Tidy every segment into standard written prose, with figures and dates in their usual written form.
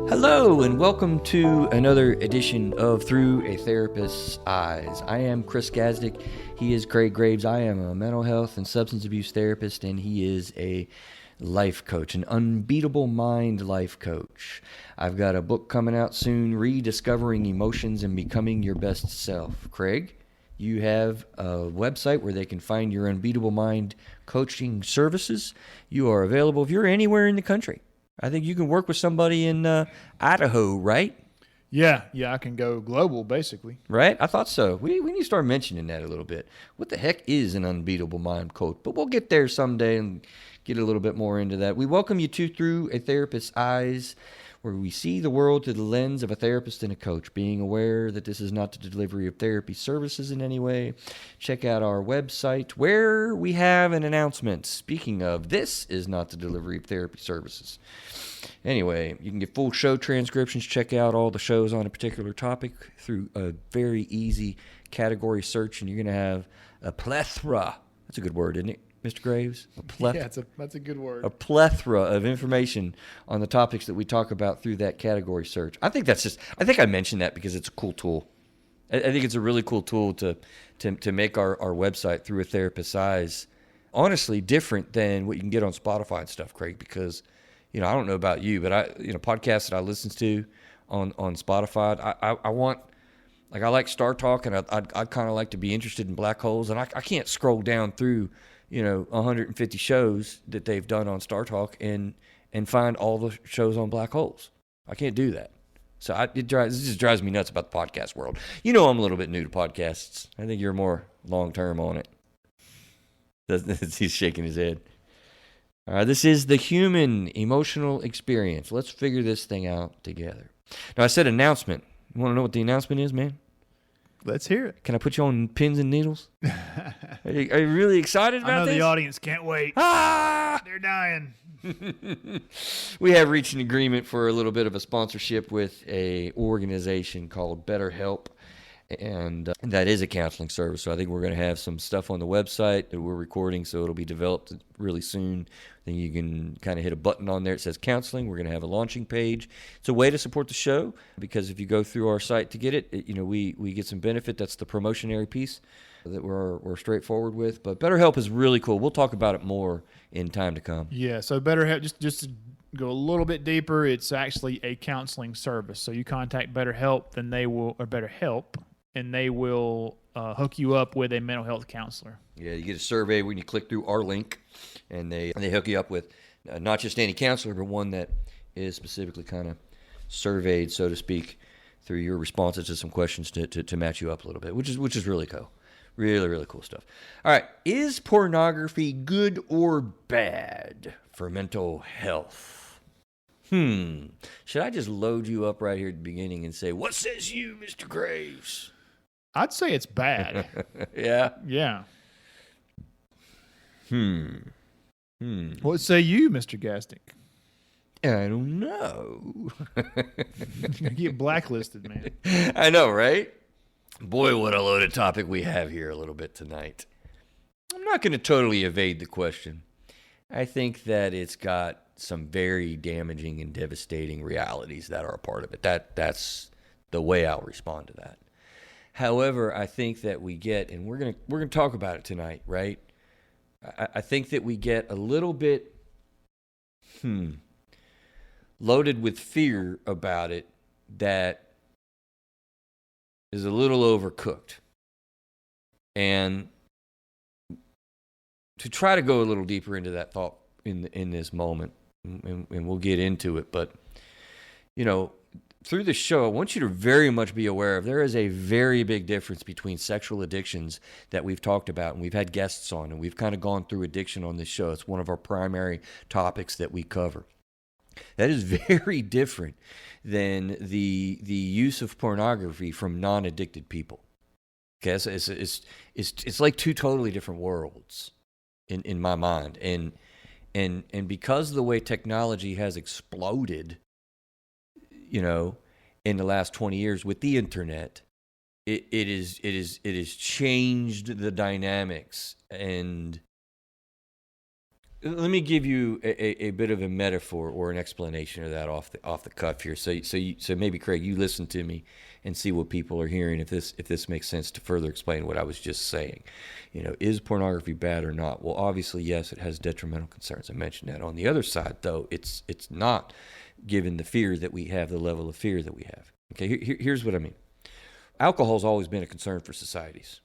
Hello, and welcome to another edition of Through a Therapist's Eyes. I am Chris Gazdick. He is Craig Graves. I am a mental health and substance abuse therapist, and he is a life coach, an unbeatable mind life coach. I've got a book coming out soon, Rediscovering Emotions and Becoming Your Best Self. Craig, you have a website where they can find your unbeatable mind coaching services. You are available if you're anywhere in the country. I think you can work with somebody in Idaho, right? Yeah, I can go global, basically. Right? I thought so. We need to start mentioning that a little bit. What the heck is an unbeatable mind coach? But we'll get there someday and get a little bit more into that. We welcome you to Through a Therapist's Eyes, where we see the world through the lens of a therapist and a coach, being aware that this is not the delivery of therapy services in any way. Check out our website where we have an announcement. Speaking of, this is not the delivery of therapy services. Anyway, you can get full show transcriptions, check out all the shows on a particular topic through a very easy category search, and you're going to have a plethora. That's a good word, isn't it, Mr. Graves? Yeah, that's a good word. A plethora of information on the topics that we talk about through that category search. I think I mentioned that because it's a cool tool. I think it's a really cool tool to make our website Through a Therapist's Eyes honestly different than what you can get on Spotify and stuff, Craig, because I don't know about you, but podcasts that I listen to on Spotify, I want, like, I like Star Talk, and I'd kind of like to be interested in black holes, and I can't scroll down through 150 shows that they've done on Star Talk and find all the shows on black holes. I can't do that. So it just drives me nuts about the podcast world. I'm a little bit new to podcasts. I think you're more long term on it. He's shaking his head. All right, this is the human emotional experience. Let's figure this thing out together. Now, I said announcement. You want to know what the announcement is, man? Let's hear it. Can I put you on pins and needles? Are you really excited about this? I know the audience can't wait. Ah! They're dying. We have reached an agreement for a little bit of a sponsorship with a organization called BetterHelp. And that is a counseling service. So I think we're going to have some stuff on the website that we're recording, so it'll be developed really soon. Then you can kind of hit a button on there. It says counseling. We're going to have a launching page. It's a way to support the show, because if you go through our site to get it, we get some benefit. That's the promotionary piece that we're straightforward with. But BetterHelp is really cool. We'll talk about it more in time to come. Yeah, so BetterHelp, just to go a little bit deeper, it's actually a counseling service. So you contact BetterHelp, then BetterHelp, and they will hook you up with a mental health counselor. Yeah, you get a survey when you click through our link, and they hook you up with not just any counselor, but one that is specifically kind of surveyed, so to speak, through your responses to some questions to match you up a little bit, which is really cool. Really, really cool stuff. All right, is pornography good or bad for mental health? Should I just load you up right here at the beginning and say, what says you, Mr. Graves? I'd say it's bad. Yeah? Yeah. What say you, Mr. Gastick? I don't know. You get blacklisted, man. I know, right? Boy, what a loaded topic we have here a little bit tonight. I'm not going to totally evade the question. I think that it's got some very damaging and devastating realities that are a part of it. That's the way I'll respond to that. However, I think that we get, and we're gonna talk about it tonight, right? I think that we get a little bit loaded with fear about it that is a little overcooked. And to try to go a little deeper into that thought in this moment, and we'll get into it, but through the show, I want you to very much be aware of there is a very big difference between sexual addictions that we've talked about, and we've had guests on, and we've kind of gone through addiction on this show. It's one of our primary topics that we cover. That is very different than the use of pornography from non-addicted people. Okay, so it's like two totally different worlds in my mind, and because of the way technology has exploded, in the last 20 years with the internet, it has changed the dynamics and Let me give you a bit of a metaphor or an explanation of that off the cuff here. So maybe Craig, you listen to me and see what people are hearing. If this makes sense to further explain what I was just saying, is pornography bad or not? Well, obviously yes, it has detrimental concerns. I mentioned that. On the other side, though, it's not, given the fear that we have, the level of fear that we have. Okay, here's what I mean. Alcohol's always been a concern for societies,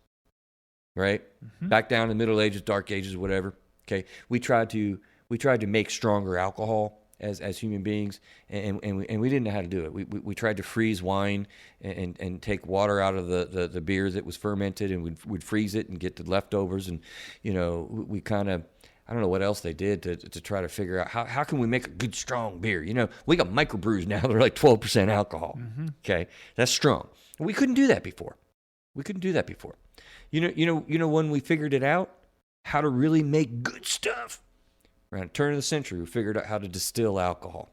right? Mm-hmm. Back down in the Middle Ages, Dark Ages, whatever. Okay, we tried to make stronger alcohol as human beings, and we didn't know how to do it. We tried to freeze wine and take water out of the beer that was fermented, and we'd freeze it and get the leftovers, and we kind of, I don't know what else they did to try to figure out how can we make a good strong beer. We got microbrews now that are like 12% alcohol. Mm-hmm. Okay, that's strong. We couldn't do that before. When we figured it out, how to really make good stuff. Around the turn of the century, we figured out how to distill alcohol.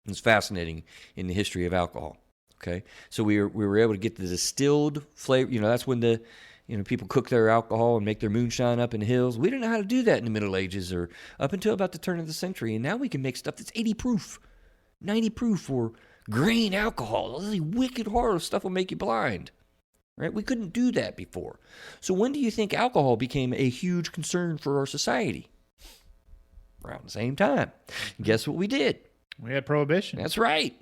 It's fascinating in the history of alcohol. Okay, so we were able to get the distilled flavor. That's when the people cook their alcohol and make their moonshine up in the hills. We didn't know how to do that in the Middle Ages or up until about the turn of the century. And now we can make stuff that's 80 proof, 90 proof, or grain alcohol. All this wicked horror stuff will make you blind. Right? We couldn't do that before. So when do you think alcohol became a huge concern for our society? Around the same time. Guess what we did? We had prohibition. That's right.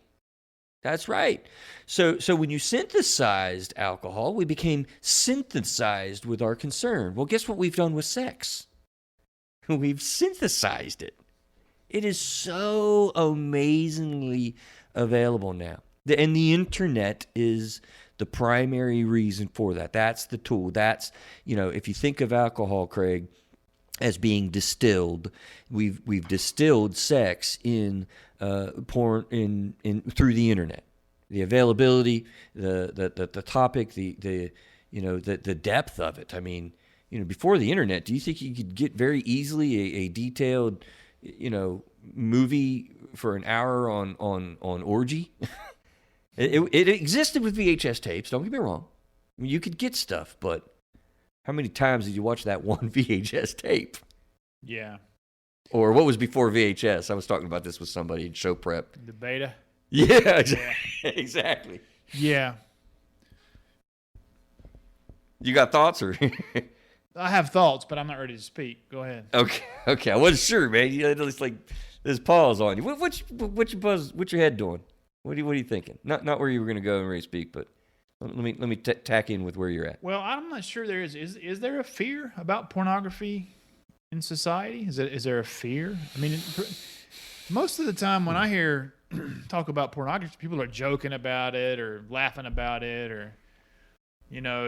So when you synthesized alcohol, we became synthesized with our concern. Well, guess what we've done with sex? We've synthesized it. It is so amazingly available now. And the internet is the primary reason for that. That's the tool. That's, if you think of alcohol, Craig, as being distilled, we've distilled sex in porn in through the internet. The availability, the topic, the depth of it. I mean, before the internet, do you think you could get very easily a detailed, movie for an hour on orgy? It existed with VHS tapes, don't get me wrong. I mean, you could get stuff, but how many times did you watch that one VHS tape? Yeah. Or what was before VHS? I was talking about this with somebody in show prep. The beta? Yeah, exactly. Yeah. You got thoughts? Or I have thoughts, but I'm not ready to speak. Go ahead. Okay. I wasn't sure, man. It's like there's pause on you. What's your head doing? What are you thinking? Not where you were going to go and ready to speak, but let me tack in with where you're at. Well, I'm not sure there is. Is there a fear about pornography in society? Is there a fear? I mean, most of the time when I hear talk about pornography, people are joking about it or laughing about it, or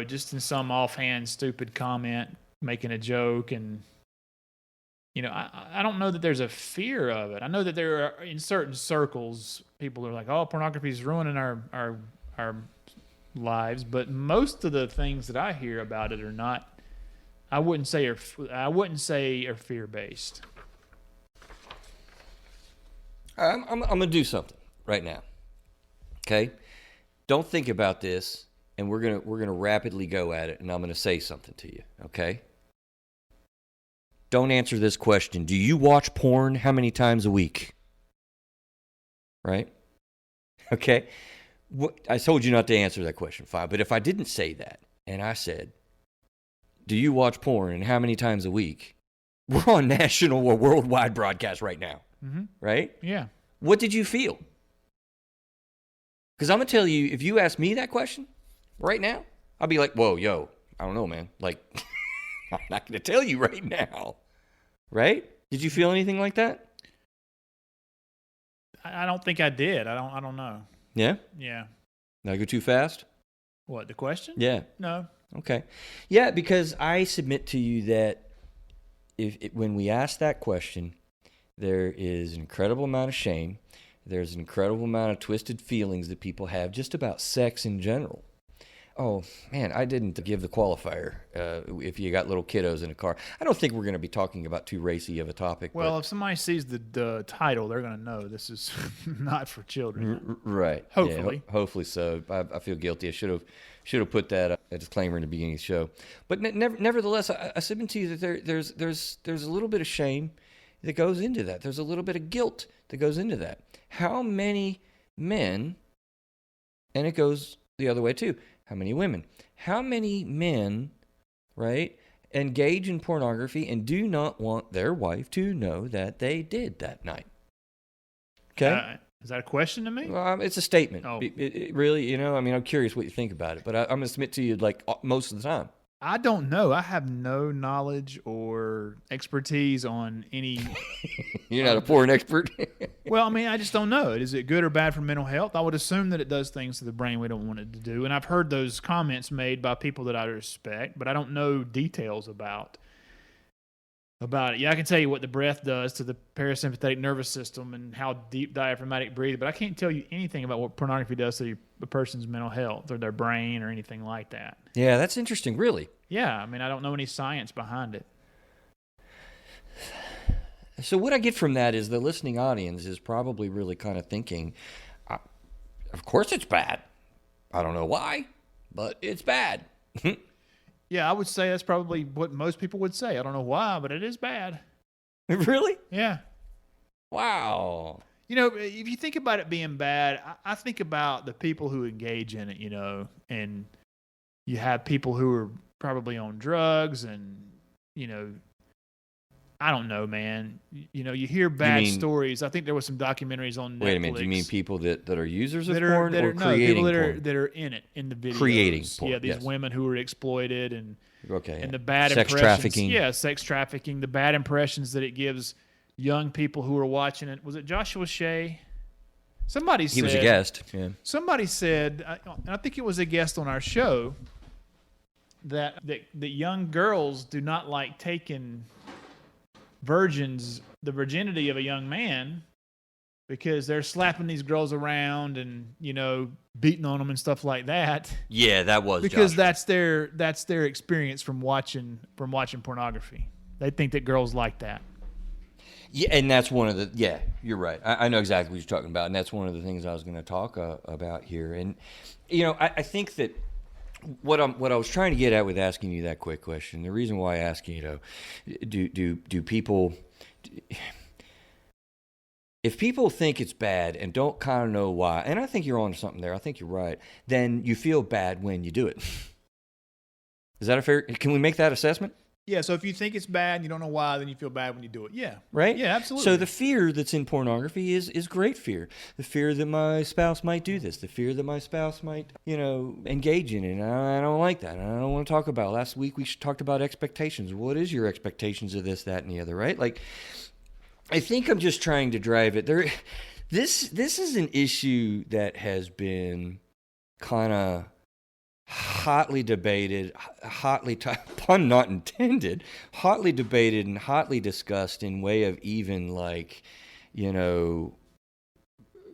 just in some offhand stupid comment making a joke, and I don't know that there's a fear of it. I know that there are, in certain circles, people are like, "Oh, pornography is ruining our lives," but most of the things that I hear about it are not. I wouldn't say are fear based. I'm gonna do something right now. Okay, don't think about this, and we're gonna rapidly go at it, and I'm gonna say something to you. Okay. Don't answer this question. Do you watch porn how many times a week? Right? Okay. I told you not to answer that question, fine. But if I didn't say that, and I said, do you watch porn and how many times a week? We're on national or worldwide broadcast right now. Mm-hmm. Right? Yeah. What did you feel? Because I'm going to tell you, if you ask me that question right now, I'll be like, whoa, yo, I don't know, man. Like, I'm not going to tell you right now. Right? Did you feel anything like that? I don't think I did. I don't know. Yeah? Yeah. Did I go too fast? What, the question? Yeah. No. Okay. Yeah, because I submit to you that when we ask that question, there is an incredible amount of shame. There's an incredible amount of twisted feelings that people have just about sex in general. Oh, man, I didn't give the qualifier if you got little kiddos in a car. I don't think we're going to be talking about too racy of a topic. Well, if somebody sees the title, they're going to know this is not for children. Right. Hopefully. Yeah, hopefully so. I feel guilty. I should have put that a disclaimer in the beginning of the show. But nevertheless, I submit to you that there's a little bit of shame. that goes into that. There's a little bit of guilt that goes into that. How many men, and it goes the other way too, how many women? How many men, right, engage in pornography and do not want their wife to know that they did that night? Okay? Is that a question to me? Well, it's a statement. Oh. It really, I mean, I'm curious what you think about it, but I'm going to submit to you like most of the time. I don't know. I have no knowledge or expertise on any. You're not a porn expert. Well, I mean, I just don't know. Is it good or bad for mental health? I would assume that it does things to the brain we don't want it to do. And I've heard those comments made by people that I respect, but I don't know details about it. Yeah, I can tell you what the breath does to the parasympathetic nervous system and how deep diaphragmatic breathe, but I can't tell you anything about what pornography does to a person's mental health or their brain or anything like that. Yeah, that's interesting, really. Yeah, I mean, I don't know any science behind it. So what I get from that is the listening audience is probably really kind of thinking, of course it's bad. I don't know why, but it's bad. Yeah, I would say that's probably what most people would say. I don't know why, but it is bad. Really? Yeah. Wow. If you think about it being bad, I think about the people who engage in it, and you have people who are probably on drugs and, I don't know, man. You hear bad stories. I think there was some documentaries on Netflix. Wait a minute. Do you mean people that are users of porn or creating porn? That are in it, in the videos. Creating porn, yeah, these women who are exploited and the bad sex impressions. trafficking. Yeah, sex trafficking. The bad impressions that it gives young people who are watching it. Was it Joshua Shea? Somebody said... He was a guest, yeah. Somebody said, and I think it was a guest on our show, that young girls do not like taking the virginity of a young man because they're slapping these girls around and beating on them and stuff like that. Yeah, that was because Joshua. that's their experience from watching pornography. They think that girls like that. Yeah, and that's one of the you're right. I know exactly what you're talking about, and that's one of the things I was going to talk about here. And I think that what I was trying to get at with asking you that quick question, the reason why I ask you, do people, if people think it's bad and don't kind of know why, and I think you're on to something there, I think you're right, then you feel bad when you do it. Is that a fair? Can we make that assessment? Yeah, so if you think it's bad and you don't know why, then you feel bad when you do it. Yeah. Right? Yeah, absolutely. So the fear that's in pornography is great fear. The fear that my spouse might do this. The fear that my spouse might, engage in it. And I don't like that. And I don't want to talk about it. Last week we talked about expectations. What is your expectations of this, that, and the other, right? Like, I think I'm just trying to drive it. This is an issue that has been kind of hotly debated, pun not intended, hotly debated and hotly discussed in way of even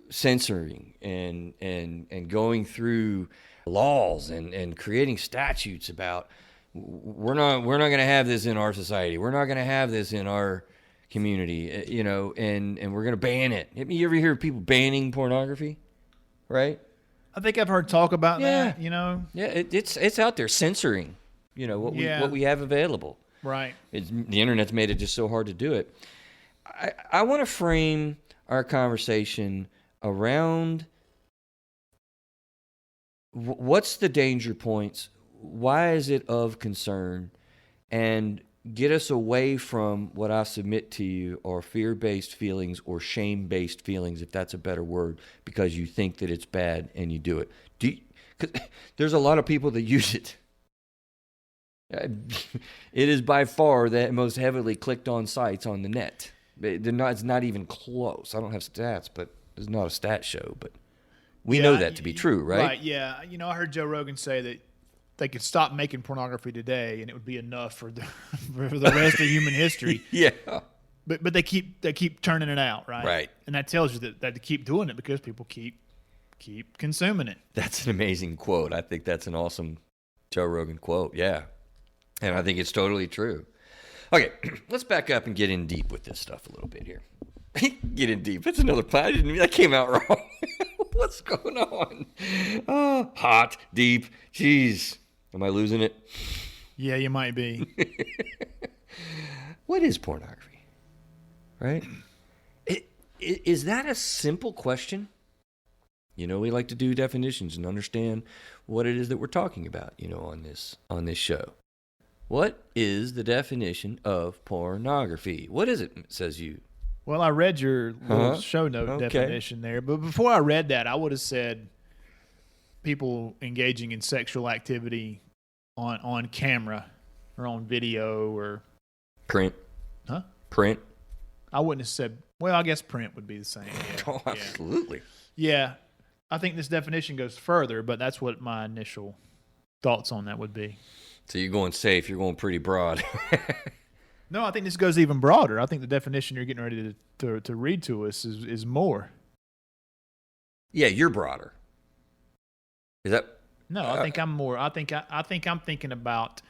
censoring and going through laws and creating statutes about we're not going to have this in our society. We're not going to have this in our community, and we're going to ban it. You ever hear people banning pornography, right? I think I've heard talk about that, Yeah, it's out there, censoring, what we have available. Right. The internet's made it just so hard to do it. I want to frame our conversation around what's the danger points, why is it of concern, and get us away from what I submit to you are fear-based feelings or shame-based feelings, if that's a better word, because you think that it's bad and you do it. 'Cause there's a lot of people that use it. It is by far the most heavily clicked on sites on the net. It's not even close. I don't have stats, but it's not a stat show. But we know that to be true, right? Right, yeah. I heard Joe Rogan say that they could stop making pornography today and it would be enough for the rest of human history. Yeah. But they keep turning it out, right? Right. And that tells you that they keep doing it because people keep consuming it. That's an amazing quote. I think that's an awesome Joe Rogan quote. Yeah. And I think it's totally true. Okay, let's back up and get in deep with this stuff a little bit here. Get in deep. That's another pun. That came out wrong. What's going on? Oh, hot, deep. Jeez. Am I losing it? Yeah, you might be. What is pornography? right? Is that a simple question? You know, we like to do definitions and understand what it is that we're talking about, you know, on this show. What is the definition of pornography? What is it, says you? Well, I read your little show note definition there, but before I read that, I would have said people engaging in sexual activity on camera or on video or print. Huh? Print. I wouldn't have said, well, I guess print would be the same. Yeah. Oh, absolutely. Yeah. I think this definition goes further, but that's what my initial thoughts on that would be. So you're going safe. You're going pretty broad. No, I think this goes even broader. I think the definition you're getting ready to read to us is more. Yeah, you're broader. Is that? No, I think I'm more. I think I'm thinking about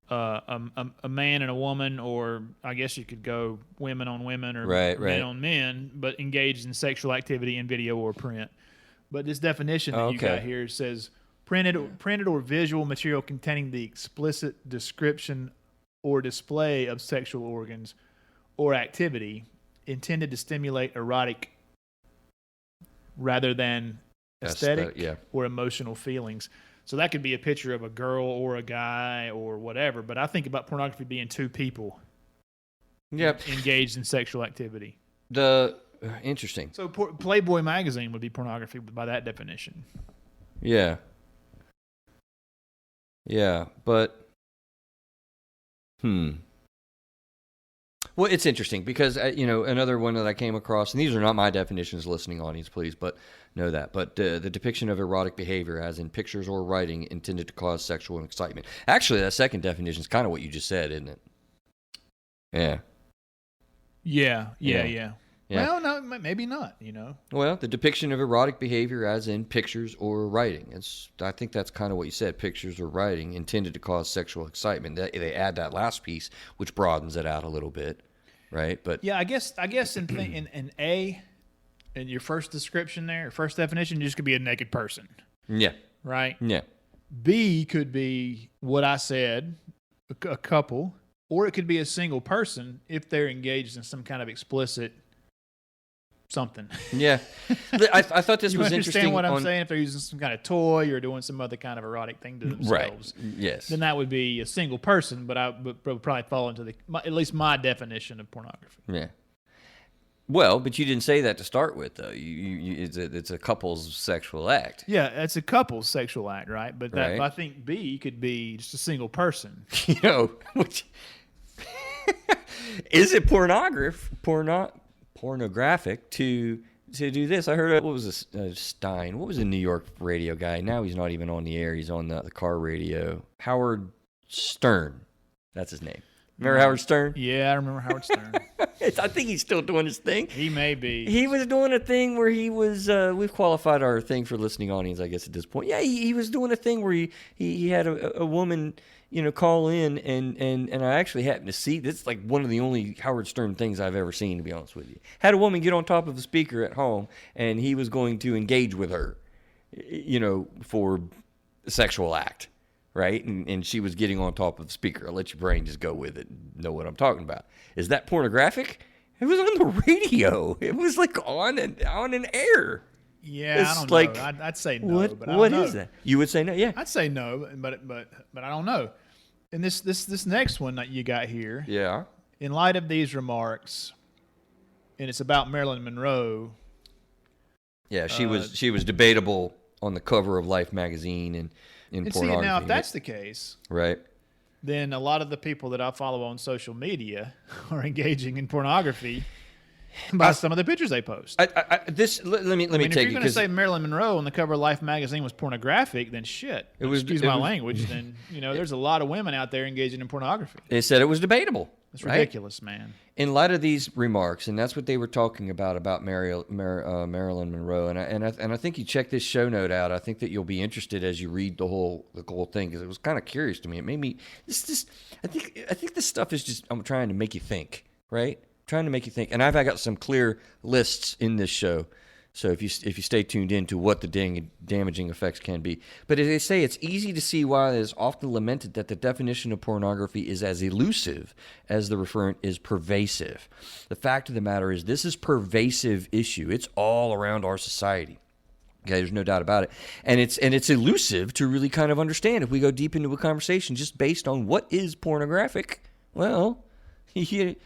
a man and a woman, or I guess you could go women on women or men on men, but engaged in sexual activity in video or print. But this definition that you got here says printed or visual material containing the explicit description or display of sexual organs or activity intended to stimulate erotic rather than aesthetic or emotional feelings. So that could be a picture of a girl or a guy or whatever. But I think about pornography being two people engaged in sexual activity. Interesting. So Playboy magazine would be pornography by that definition. Yeah. Yeah, but well, it's interesting because you know, another one that I came across, and these are not my definitions, listening audience, please, but know that. But the depiction of erotic behavior, as in pictures or writing, intended to cause sexual excitement. Actually, that second definition is kind of what you just said, isn't it? Yeah. Yeah. Well, no, maybe not, you know. Well, the depiction of erotic behavior as in pictures or writing. I think that's kind of what you said, pictures or writing intended to cause sexual excitement. They add that last piece, which broadens it out a little bit, right? But yeah, I guess in your first description there, first definition, just could be a naked person. Yeah. Right? Yeah. B could be what I said, a couple, or it could be a single person if they're engaged in some kind of explicit something. Yeah. I thought this was interesting. You understand what I'm saying? If they're using some kind of toy or doing some other kind of erotic thing to themselves. Right. Yes. Then that would be a single person, but would probably fall into at least my definition of pornography. Yeah. Well, but you didn't say that to start with, though. It's a couple's sexual act. Yeah, it's a couple's sexual act, right? But I think B could be just a single person. You know, which is it pornographic to do this? I heard, what was this, Stein? What was a New York radio guy? Now he's not even on the air. He's on the car radio. Howard Stern. That's his name. Remember Howard Stern? Yeah, I remember Howard Stern. I think he's still doing his thing. He may be. He was doing a thing where he was, we've qualified our thing for listening audience, I guess, at this point. Yeah, he was doing a thing where he had a woman, you know, call in, and I actually happened to see, this is like one of the only Howard Stern things I've ever seen, to be honest with you. Had a woman get on top of a speaker at home, and he was going to engage with her, you know, for a sexual act. Right? And she was getting on top of the speaker. I'll let your brain just go with it and know what I'm talking about. Is that pornographic? It was on the radio. It was like on an air. Yeah, I don't know. I'd say no. But I don't know. What is that? You would say no? Yeah. I'd say no, but I don't know. And this next one that you got here. Yeah. In light of these remarks, and it's about Marilyn Monroe. Yeah, she was debatable on the cover of Life magazine and in pornography. See, now if that's the case, right, then a lot of the people that I follow on social media are engaging in pornography by some of the pictures they post. Let me take you. If you're going to say Marilyn Monroe on the cover of Life magazine was pornographic, then shit. Excuse my language. Then there's a lot of women out there engaging in pornography. They said it was debatable. It's ridiculous, man. In light of these remarks, and that's what they were talking about Marilyn Monroe, and I think you check this show note out. I think that you'll be interested as you read the whole thing, because it was kind of curious to me. It made me I think this stuff is just, I'm trying to make you think, right? Trying to make you think. And I've got some clear lists in this show So if you stay tuned in to what the damaging effects can be. But as they say, it's easy to see why it is often lamented that the definition of pornography is as elusive as the referent is pervasive. The fact of the matter is this is pervasive issue. It's all around our society. Okay, there's no doubt about it. And it's elusive to really kind of understand if we go deep into a conversation just based on what is pornographic. Well, it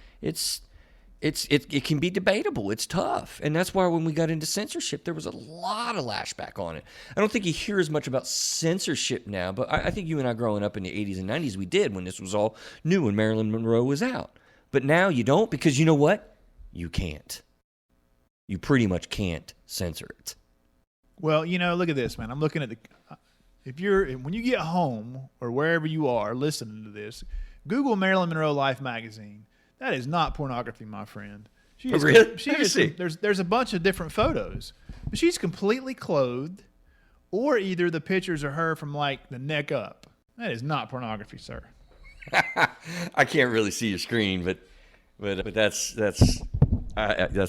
can be debatable. It's tough. And that's why when we got into censorship, there was a lot of lashback on it. I don't think you hear as much about censorship now, but I think you and I growing up in the 80s and 90s, we did when this was all new, when Marilyn Monroe was out. But now you don't, because you know what? You can't. You pretty much can't censor it. Well, look at this, man. I'm looking at when you get home or wherever you are listening to this, Google Marilyn Monroe Life magazine. That is not pornography, my friend. Really? There's a bunch of different photos. But she's completely clothed, or either the pictures are her from like the neck up. That is not pornography, sir. I can't really see your screen, but that's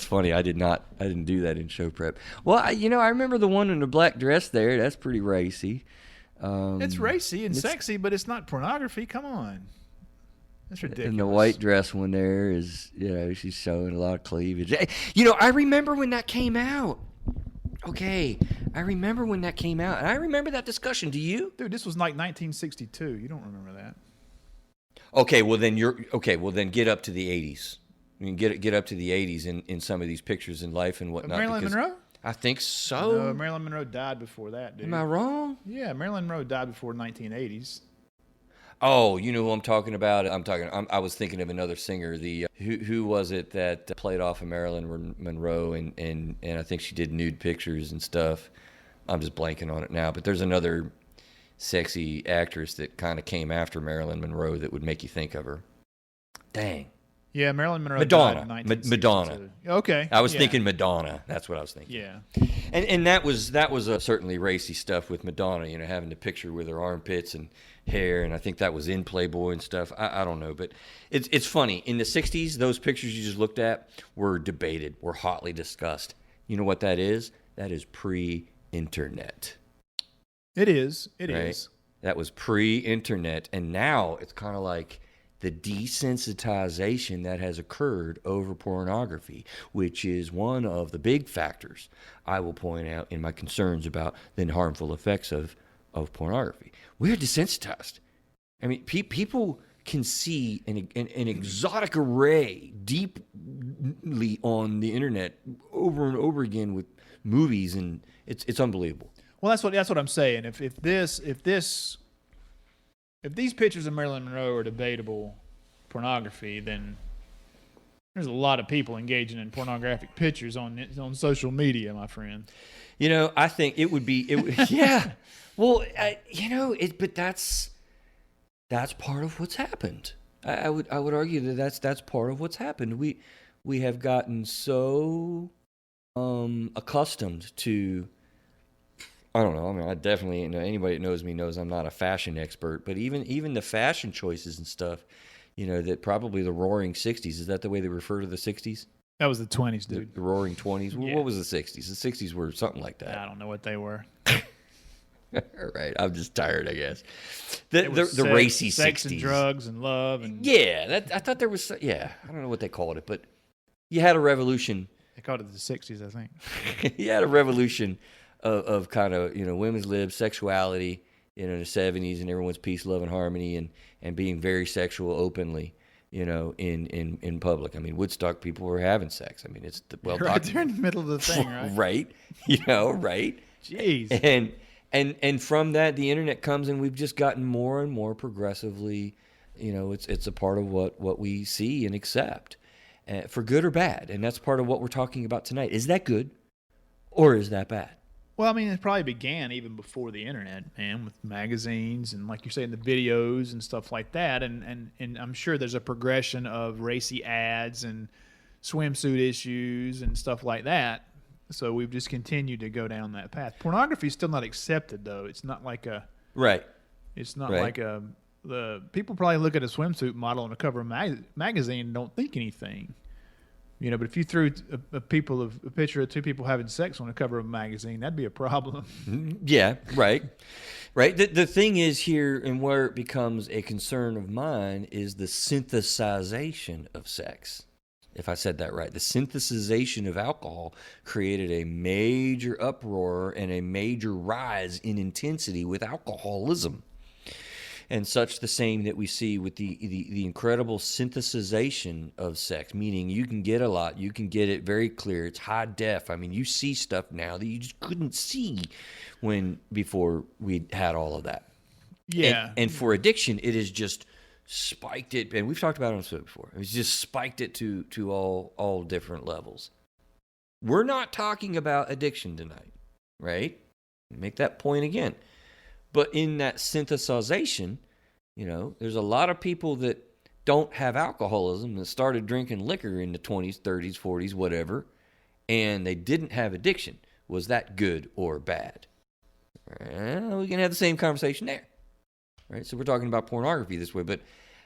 funny. I didn't do that in show prep. Well, I remember the one in the black dress there. That's pretty racy. It's racy and sexy, but it's not pornography. Come on. That's ridiculous. And the white dress one there is, she's showing a lot of cleavage. I remember when that came out. Okay, I remember when that came out, and I remember that discussion. Do you? Dude, this was like 1962. You don't remember that? Okay, well then get up to the 80s. I mean, get up to the 80s in some of these pictures in life and whatnot. Marilyn Monroe? I think so. No, Marilyn Monroe died before that, dude. Am I wrong? Yeah, Marilyn Monroe died before 1980s. Oh, you know who I'm talking about? I was thinking of another singer. Who was it that played off of Marilyn Monroe and I think she did nude pictures and stuff. I'm just blanking on it now. But there's another sexy actress that kind of came after Marilyn Monroe that would make you think of her. Dang. Yeah, Marilyn Monroe Madonna. died in 1962. Madonna. Okay. I was thinking Madonna. That's what I was thinking. Yeah. And that was certainly racy stuff with Madonna, having the picture with her armpits and hair, and I think that was in Playboy and stuff. I don't know, but it's funny. In the 60s, those pictures you just looked at were debated, were hotly discussed. You know what that is? That is pre-internet. It is. It right? is. That was pre-internet, and now it's kind of like the desensitization that has occurred over pornography, which is one of the big factors I will point out in my concerns about the harmful effects of pornography. We're desensitized. I mean, people can see an exotic array deeply on the internet over and over again with movies, and it's unbelievable. Well, that's what I'm saying. If these pictures of Marilyn Monroe are debatable pornography, then there's a lot of people engaging in pornographic pictures on social media, my friend. I think it would yeah. Well, but that's part of what's happened. I would argue that that's part of what's happened. We have gotten so accustomed to. I don't know. I mean, I definitely, anybody that knows me knows I'm not a fashion expert, but even the fashion choices and stuff, that probably the roaring 60s, is that the way they refer to the 60s? That was the 20s, dude. The roaring 20s? Yeah. What was the 60s? The 60s were something like that. I don't know what they were. All right. I'm just tired, I guess. The racy 60s. Sex and drugs and love. And yeah. I thought there was, I don't know what they called it, but you had a revolution. They called it the 60s, I think. You had a revolution of kind of, women's lib, sexuality, in the 70s, and everyone's peace, love, and harmony, and being very sexual openly, in public. I mean, Woodstock people were having sex. I mean, it's right there in the middle of the thing, right? Right. Right. Jeez. And from that, the internet comes, and we've just gotten more and more progressively, it's a part of what we see and accept, for good or bad. And that's part of what we're talking about tonight. Is that good, or is that bad? Well, I mean, it probably began even before the internet, man, with magazines and, like you're saying, the videos and stuff like that. And I'm sure there's a progression of racy ads and swimsuit issues and stuff like that. So we've just continued to go down that path. Pornography is still not accepted, though. It's not like a right. It's not like the people probably look at a swimsuit model on the cover of a magazine and don't think anything. You know, but if you threw a picture of two people having sex on the cover of a magazine, that'd be a problem. Yeah, right. Right. The thing is here, and where it becomes a concern of mine, is the synthesization of sex. If I said that right, the synthesization of alcohol created a major uproar and a major rise in intensity with alcoholism. And such the same that we see with the incredible synthesization of sex, meaning you can get a lot, you can get it very clear, it's high def. I mean, you see stuff now that you just couldn't see before we had all of that. Yeah. And for addiction, it has just spiked it, and we've talked about it on the show before. It's just spiked it to all different levels. We're not talking about addiction tonight, right? Make that point again. But in that synthesization, you know, there's a lot of people that don't have alcoholism that started drinking liquor in the 20s, 30s, 40s, whatever, and they didn't have addiction. Was that good or bad? Well, we can have the same conversation there, right? So we're talking about pornography this way, but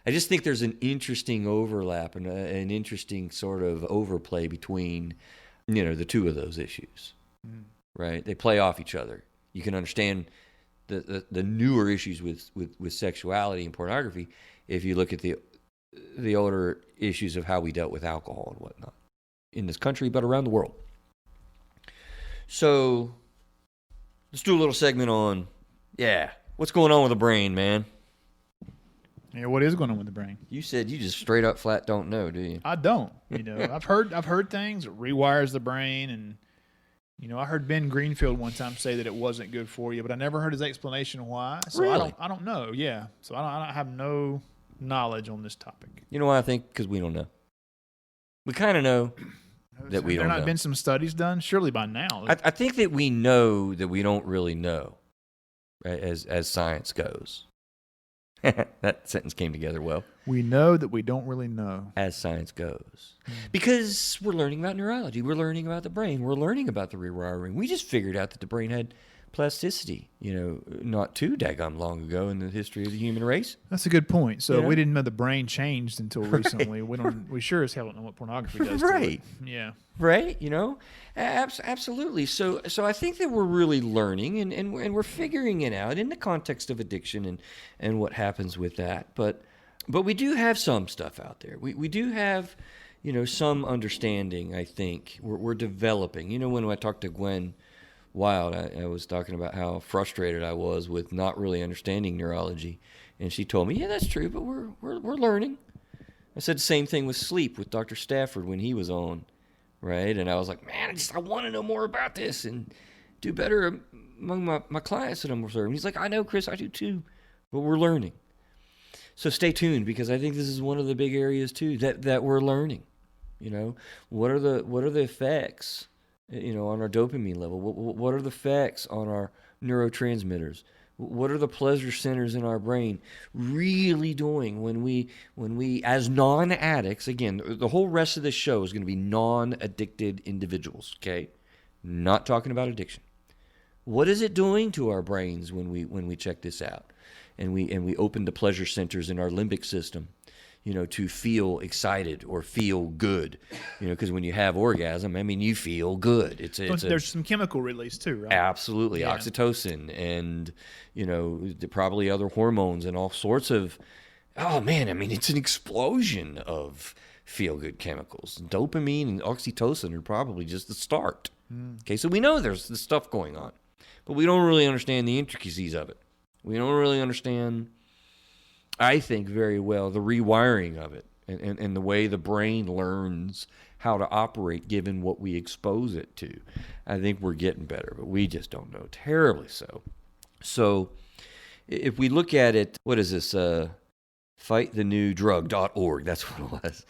I just think there's an interesting overlap and an interesting sort of overplay between, you know, the two of those issues, right? They play off each other. You can understand the newer issues with sexuality and pornography if you look at the older issues of how we dealt with alcohol and whatnot in this country, but around the world. So let's do a little segment on, what's going on with the brain, man? Yeah, what is going on with the brain? You said you just straight up flat don't know, do you? I don't. You know, I've heard things. It rewires the brain, and you know, I heard Ben Greenfield one time say that it wasn't good for you, but I never heard his explanation why. So Really? I don't know. Yeah, so I don't have no knowledge on this topic. You know why I think? Because we don't know. We kind of know that we don't know. There not been some studies done? Surely by now. I think that we know that we don't really know, right? As science goes. That sentence came together well. We know that we don't really know. As science goes. Because we're learning about neurology. We're learning about the brain. We're learning about the rewiring. We just figured out that the brain had plasticity, you know, not too daggum long ago in the history of the human race. That's a good point. So Yeah. we didn't know the brain changed until recently. We sure as hell don't know what pornography does Right. to it. Yeah. Right? You know? Absolutely. So I think that we're really learning and we're figuring it out in the context of addiction and what happens with that. But we do have some stuff out there. We do have, you know, some understanding, I think. We're developing. You know, when I talked to Gwen Wild, I was talking about how frustrated I was with not really understanding neurology. And she told me, yeah, that's true, but we're learning. I said the same thing with sleep with Dr. Stafford when he was on. Right? And I was like, man, I want to know more about this and do better among my clients that I'm serving. He's like, I know, Chris, I do too, but we're learning. So stay tuned, because I think this is one of the big areas too that we're learning. You know, what are the effects, you know, on our dopamine level? What are the effects on our neurotransmitters? What are the pleasure centers in our brain really doing when we as non-addicts, again, the whole rest of this show is going to be non-addicted individuals, okay? Not talking about addiction. What is it doing to our brains when we check this out? And we open the pleasure centers in our limbic system, you know, to feel excited or feel good, you know, because when you have orgasm, I mean, you feel good. There's some chemical release too, right? Absolutely. Yeah. Oxytocin and, you know, probably other hormones and all sorts of, oh man, I mean, it's an explosion of feel-good chemicals. Dopamine and oxytocin are probably just the start. Okay, so we know there's this stuff going on, but we don't really understand the intricacies of it. We don't really understand, I think, very well the rewiring of it and the way the brain learns how to operate given what we expose it to. I think we're getting better, but we just don't know, terribly so. So if we look at it, what is this? Fightthenewdrug.org. That's what it was.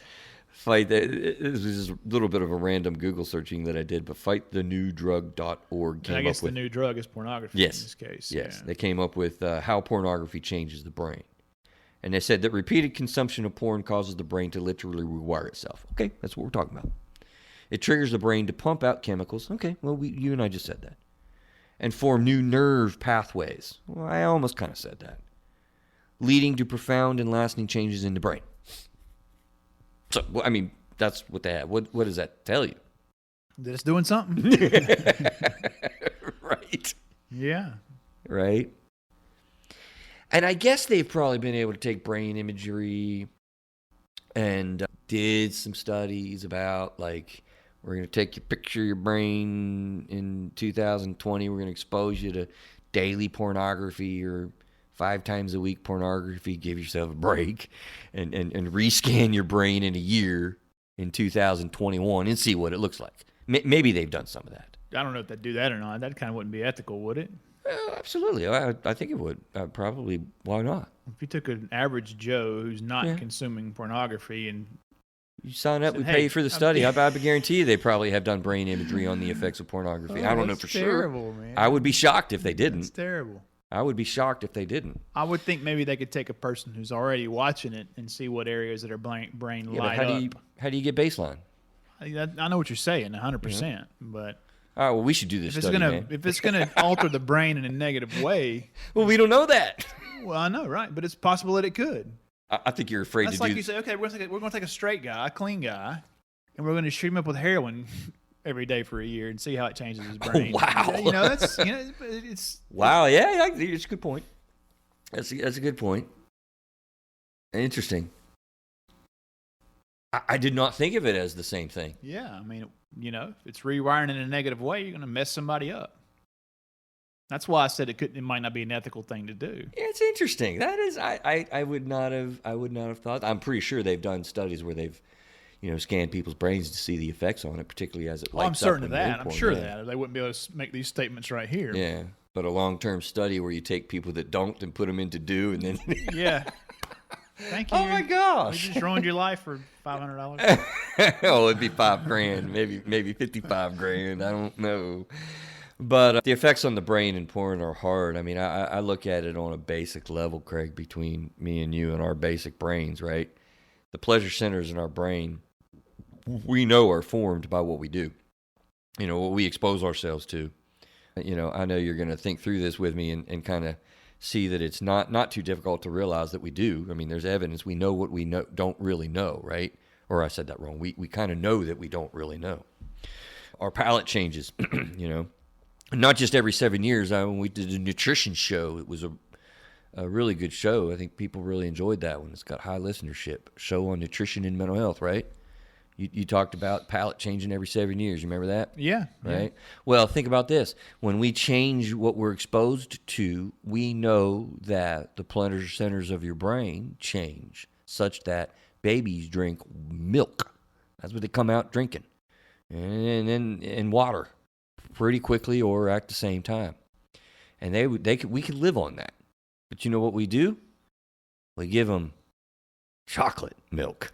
This was just a little bit of a random Google searching that I did, but fightthenewdrug.org came And I guess up with. the new drug is pornography Yes. in this case. Yes, Yeah. they came up with how pornography changes the brain. And they said that repeated consumption of porn causes the brain to literally rewire itself. Okay, that's what we're talking about. It triggers the brain to pump out chemicals. Okay, well, you and I just said that. And form new nerve pathways. Well, I almost kind of said that. Leading to profound and lasting changes in the brain. So, I mean, that's what they have. What does that tell you? That it's doing something. Right. Yeah. Right. And I guess they've probably been able to take brain imagery and did some studies about, like, we're going to take your picture of your brain in 2020. We're going to expose you to daily pornography or 5 times a week pornography. Give yourself a break and rescan your brain in a year in 2021 and see what it looks like. Maybe they've done some of that. I don't know if they'd do that or not. That kind of wouldn't be ethical, would it? Absolutely. I think it would. Probably. Why not? If you took an average Joe who's not consuming pornography and you sign up, said, we "Hey, pay you for the study. I guarantee you they probably have done brain imagery on the effects of pornography. I don't know for terrible, sure. Man. I would be shocked if they didn't. It's terrible. I would be shocked if they didn't. I would think maybe they could take a person who's already watching it and see what areas that are brain light up. How do you get baseline? I know what you're saying, 100%, but All right, well, we should do this study, man. if it's gonna alter the brain in a negative way, Well, we don't know that. well, I know, right? But it's possible that it could. I think you're afraid That's to like do. you say, okay, we're gonna take a straight guy, a clean guy, and we're gonna shoot him up with heroin every day for a year and see how it changes his brain. Wow. It's Wow, yeah, it's a good point. That's a good point. Interesting. I did not think of it as the same thing. yeah. I mean, if it's rewiring in a negative way, you're gonna mess somebody up. That's why I said it might not be an ethical thing to do. Yeah, it's interesting. That is, I would not have thought. I'm pretty sure they've done studies where they've, scanned people's brains to see the effects on it, particularly as it lights up. I'm certain of when that. I'm porn, sure yeah. of that. They wouldn't be able to make these statements right here. Yeah, but a long-term study where you take people that don't and put them into do, and then Yeah. Thank you. Oh my We gosh! just ruined your life for $500. Oh, it'd be $5,000, maybe $55,000. I don't know. But the effects on the brain in porn are hard. I mean, I look at it on a basic level, Craig, between me and you and our basic brains, right? The pleasure centers in our brain, we know are formed by what we do. What we expose ourselves to. I know you're going to think through this with me and kind of see that it's not too difficult to realize that we do. I mean, there's evidence. We know what we don't really know, right? Or I said that wrong. We kind of know that we don't really know. Our palate changes, Not just every 7 years. When we did a nutrition show, it was a really good show. I think people really enjoyed that one. It's got high listenership. Show on nutrition and mental health, right? You talked about palate changing every 7 years. You remember that? Yeah. Right? Well, think about this. When we change what we're exposed to, we know that the pleasure centers of your brain change such that babies drink milk. That's what they come out drinking. And water pretty quickly or at the same time. And we could live on that. But you know what we do? We give them chocolate milk.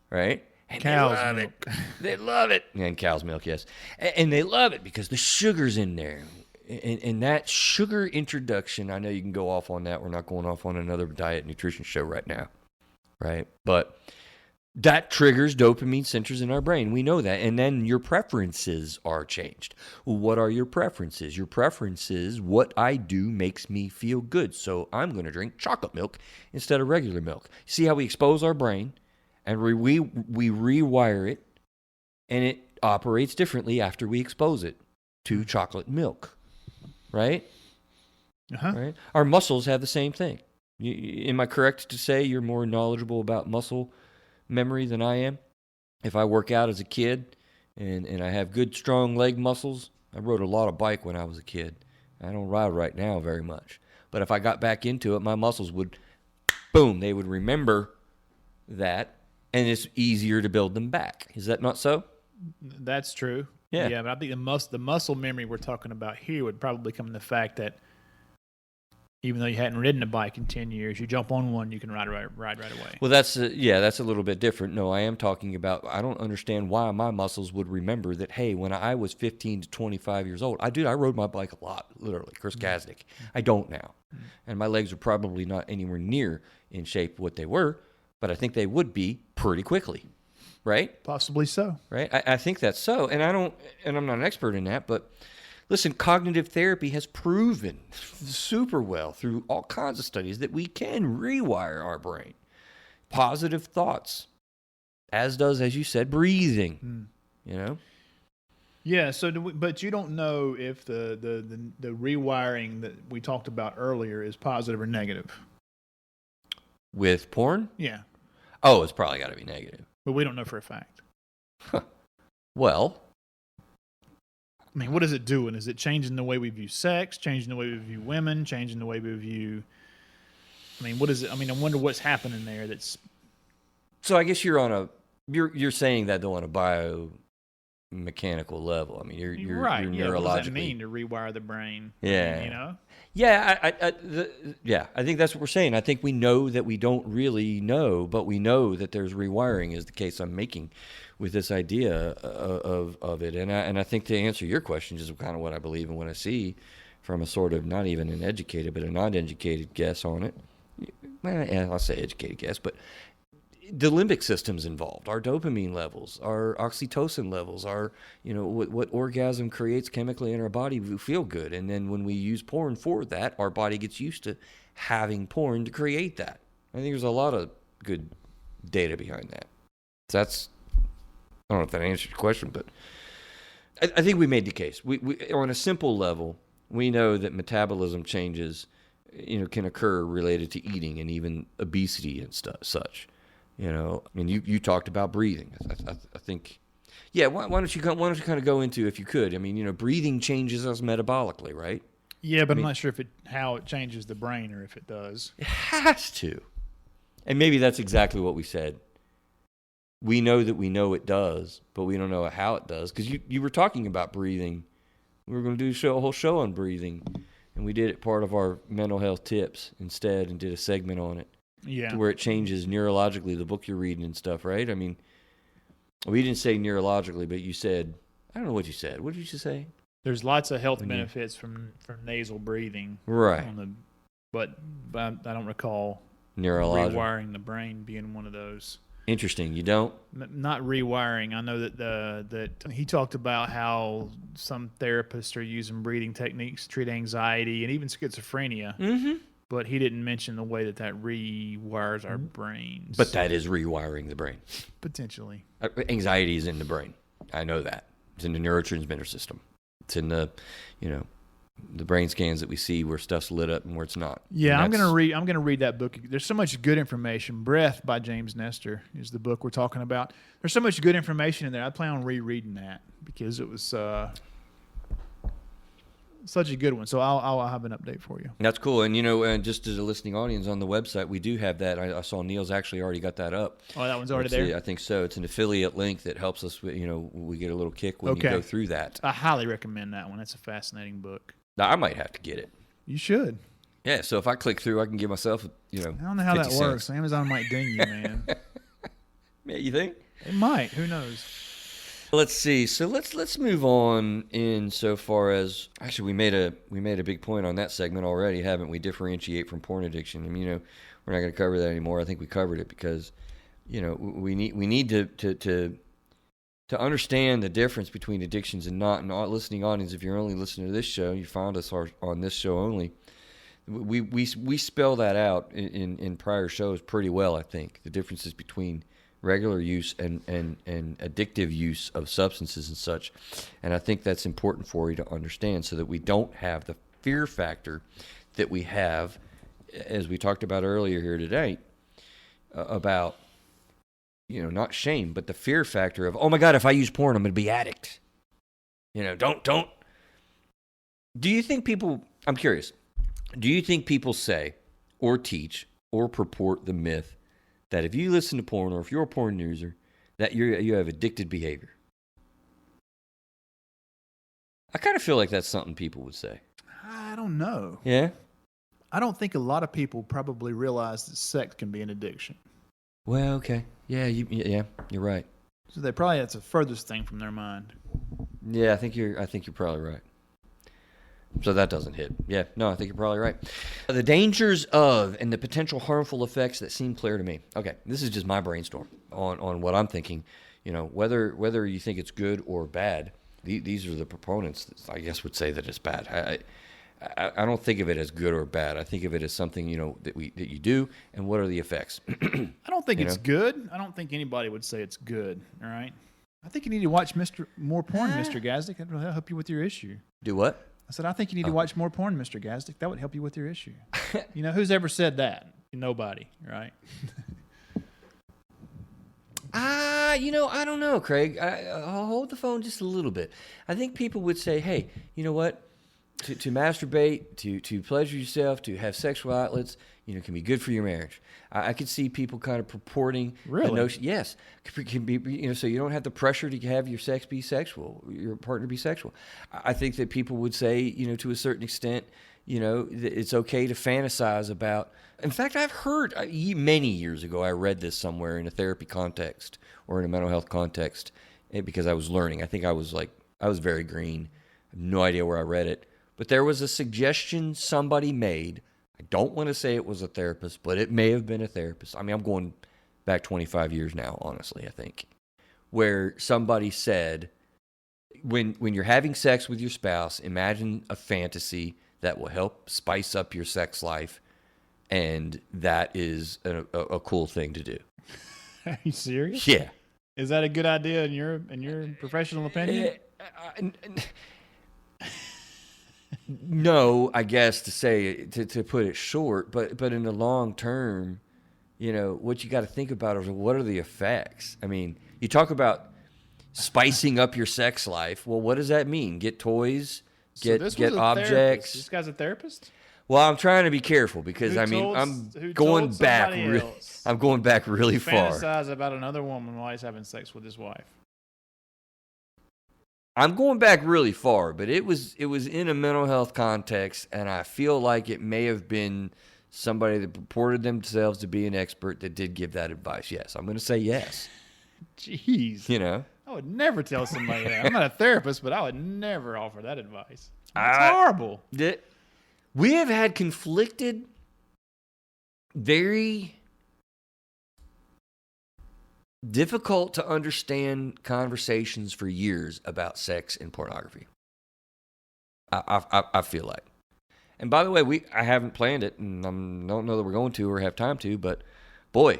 Right? And Cow's milk. They love it. And cow's milk, yes. And they love it because the sugar's in there. And that sugar introduction, I know you can go off on that. We're not going off on another diet nutrition show right now. Right? But that triggers dopamine centers in our brain. We know that. And then your preferences are changed. Well, what are your preferences? Your preferences, what I do makes me feel good. So I'm going to drink chocolate milk instead of regular milk. See how we expose our brain and we rewire it, and it operates differently after we expose it to chocolate milk, right? Uh-huh. Right? Our muscles have the same thing. Am I correct to say you're more knowledgeable about muscle memory than I am? If I work out as a kid and I have good, strong leg muscles, I rode a lot of bike when I was a kid. I don't ride right now very much. But if I got back into it, my muscles would, boom, they would remember that, and it's easier to build them back. Is that not so? That's true. Yeah. Yeah, but I think the muscle memory we're talking about here would probably come from the fact that even though you hadn't ridden a bike in 10 years, you jump on one, you can ride right away. Well, that's a little bit different. No, I am talking about, I don't understand why my muscles would remember that, hey, when I was 15 to 25 years old, I rode my bike a lot, literally, Chris Kasnick. I don't now. And my legs are probably not anywhere near in shape what they were, but I think they would be pretty quickly, right? Possibly so. Right? I think that's so. And I'm not an expert in that, but listen, cognitive therapy has proven super well through all kinds of studies that we can rewire our brain. Positive thoughts as does, as you said, breathing. You know. Yeah. So, but you don't know if the rewiring that we talked about earlier is positive or negative. With porn? Yeah. Oh, it's probably got to be negative. But we don't know for a fact. Well, I mean, what is it doing? Is it changing the way we view sex, changing the way we view women, changing the way we view... I mean, what is it? I mean, I wonder what's happening there that's... So I guess you're saying that though on a biomechanical level. I mean, you're right. You're Yeah, neurologically... what does that mean to rewire the brain? Yeah. I mean, you know? Yeah, I think that's what we're saying. I think we know that we don't really know, but we know that there's rewiring is the case I'm making with this idea of it. And I think to answer your question, just kind of what I believe and what I see from a sort of not even an educated, but a non-educated guess on it. Well, I'll say educated guess, but the limbic system's involved, our dopamine levels, our oxytocin levels, our, what orgasm creates chemically in our body, we feel good. And then when we use porn for that, our body gets used to having porn to create that. I think there's a lot of good data behind that. So that's, I don't know if that answers your question, but I think we made the case. We on a simple level, we know that metabolism changes, can occur related to eating and even obesity and such. I mean, you talked about breathing. I think, yeah. Why don't you kind of go into, if you could? I mean, breathing changes us metabolically, right? Yeah, but I'm not sure how it changes the brain or if it does. It has to, and maybe that's exactly what we said. We know that we know it does, but we don't know how it does, because you were talking about breathing. We were going to do a whole show on breathing, and we did it part of our mental health tips instead, and did a segment on it. Yeah. To where it changes neurologically, the book you're reading and stuff, right? I mean, we didn't say neurologically, but you said, I don't know what you said. What did you say? There's lots of health benefits from nasal breathing. Right. But I don't recall rewiring the brain being one of those. Interesting. You don't? Not rewiring. I know that he talked about how some therapists are using breathing techniques to treat anxiety and even schizophrenia. Mm-hmm. But he didn't mention the way that rewires our brains. But that is rewiring the brain. Potentially. Anxiety is in the brain. I know that. It's in the neurotransmitter system. It's in the, the brain scans that we see where stuff's lit up and where it's not. Yeah, I'm gonna read that book. There's so much good information. Breath by James Nestor is the book we're talking about. There's so much good information in there. I plan on rereading that because it was such a good one. So I'll have an update for you. That's cool. And just to the listening audience, on the website we do have that. I saw Neil's actually already got that up. Oh, that one's already there? I think so. It's an affiliate link that helps us. We get a little kick when you go through that. I highly recommend that one. That's a fascinating book. Now, I might have to get it. You should. Yeah. So if I click through, I can give myself I don't know how that works. Amazon might ding you, man. Yeah, you think? It might. Who knows? Let's see. So let's move on in so far as, actually we made a big point on that segment already, haven't we? Differentiate from porn addiction. I mean, we're not going to cover that anymore. I think we covered it because, we need to understand the difference between addictions and not. And our listening audience, if you're only listening to this show, you found us on this show only. We spell that out in prior shows pretty well. I think the differences between regular use and addictive use of substances and such. And I think that's important for you to understand so that we don't have the fear factor that we have, as we talked about earlier here today, about, not shame, but the fear factor of, oh my God, if I use porn, I'm going to be addict. Don't. Do you think people, I'm curious, do you think people say or teach or purport the myth that if you listen to porn or if you're a porn user, that you have addicted behavior? I kind of feel like that's something people would say. I don't know. Yeah? I don't think a lot of people probably realize that sex can be an addiction. Well, okay. Yeah, you're right. So that's the furthest thing from their mind. Yeah, I think you're probably right. So that doesn't hit. Yeah, no, I think you're probably right. The dangers of and the potential harmful effects that seem clear to me. Okay, this is just my brainstorm on what I'm thinking. Whether you think it's good or bad, these are the proponents that I guess would say that it's bad. I don't think of it as good or bad. I think of it as something, that you do, and what are the effects. I don't think it's good. I don't think anybody would say it's good. All right. I think you need to watch more porn, Mr. Gazdick. That will help you with your issue. Do what? I said, I think you need to watch more porn, Mr. Gazdick. That would help you with your issue. Who's ever said that? Nobody, right? I don't know, Craig. I'll hold the phone just a little bit. I think people would say, hey, you know what? To masturbate, to pleasure yourself, to have sexual outlets, can be good for your marriage. I could see people kind of purporting really? the notion. Yes, can be, so you don't have the pressure to have your sex be sexual, your partner be sexual. I think that people would say, to a certain extent, it's okay to fantasize about. In fact, I've heard many years ago, I read this somewhere in a therapy context or in a mental health context because I was learning. I think I was very green. I have no idea where I read it. But there was a suggestion somebody made. I don't want to say it was a therapist, but it may have been a therapist. I mean, I'm going back 25 years now, honestly, I think, where somebody said, when you're having sex with your spouse, imagine a fantasy that will help spice up your sex life, and that is a cool thing to do. Are you serious? Yeah. Is that a good idea in your professional opinion? No, I guess to put it short, but in the long term, what you got to think about is what are the effects? I mean, you talk about spicing up your sex life. Well, what does that mean? Get toys, get objects. Therapist. This guy's a therapist? Well, I'm trying to be careful because I'm going back really far. Fantasize about another woman while he's having sex with his wife. I'm going back really far, but it was in a mental health context, and I feel like it may have been somebody that purported themselves to be an expert that did give that advice. Yes, I'm going to say yes. Jeez. I would never tell somebody that. I'm not a therapist, but I would never offer that advice. It's horrible. We have had conflicted, very difficult to understand conversations for years about sex and pornography. I feel like. And by the way, I haven't planned it, and I don't know that we're going to or have time to. But boy,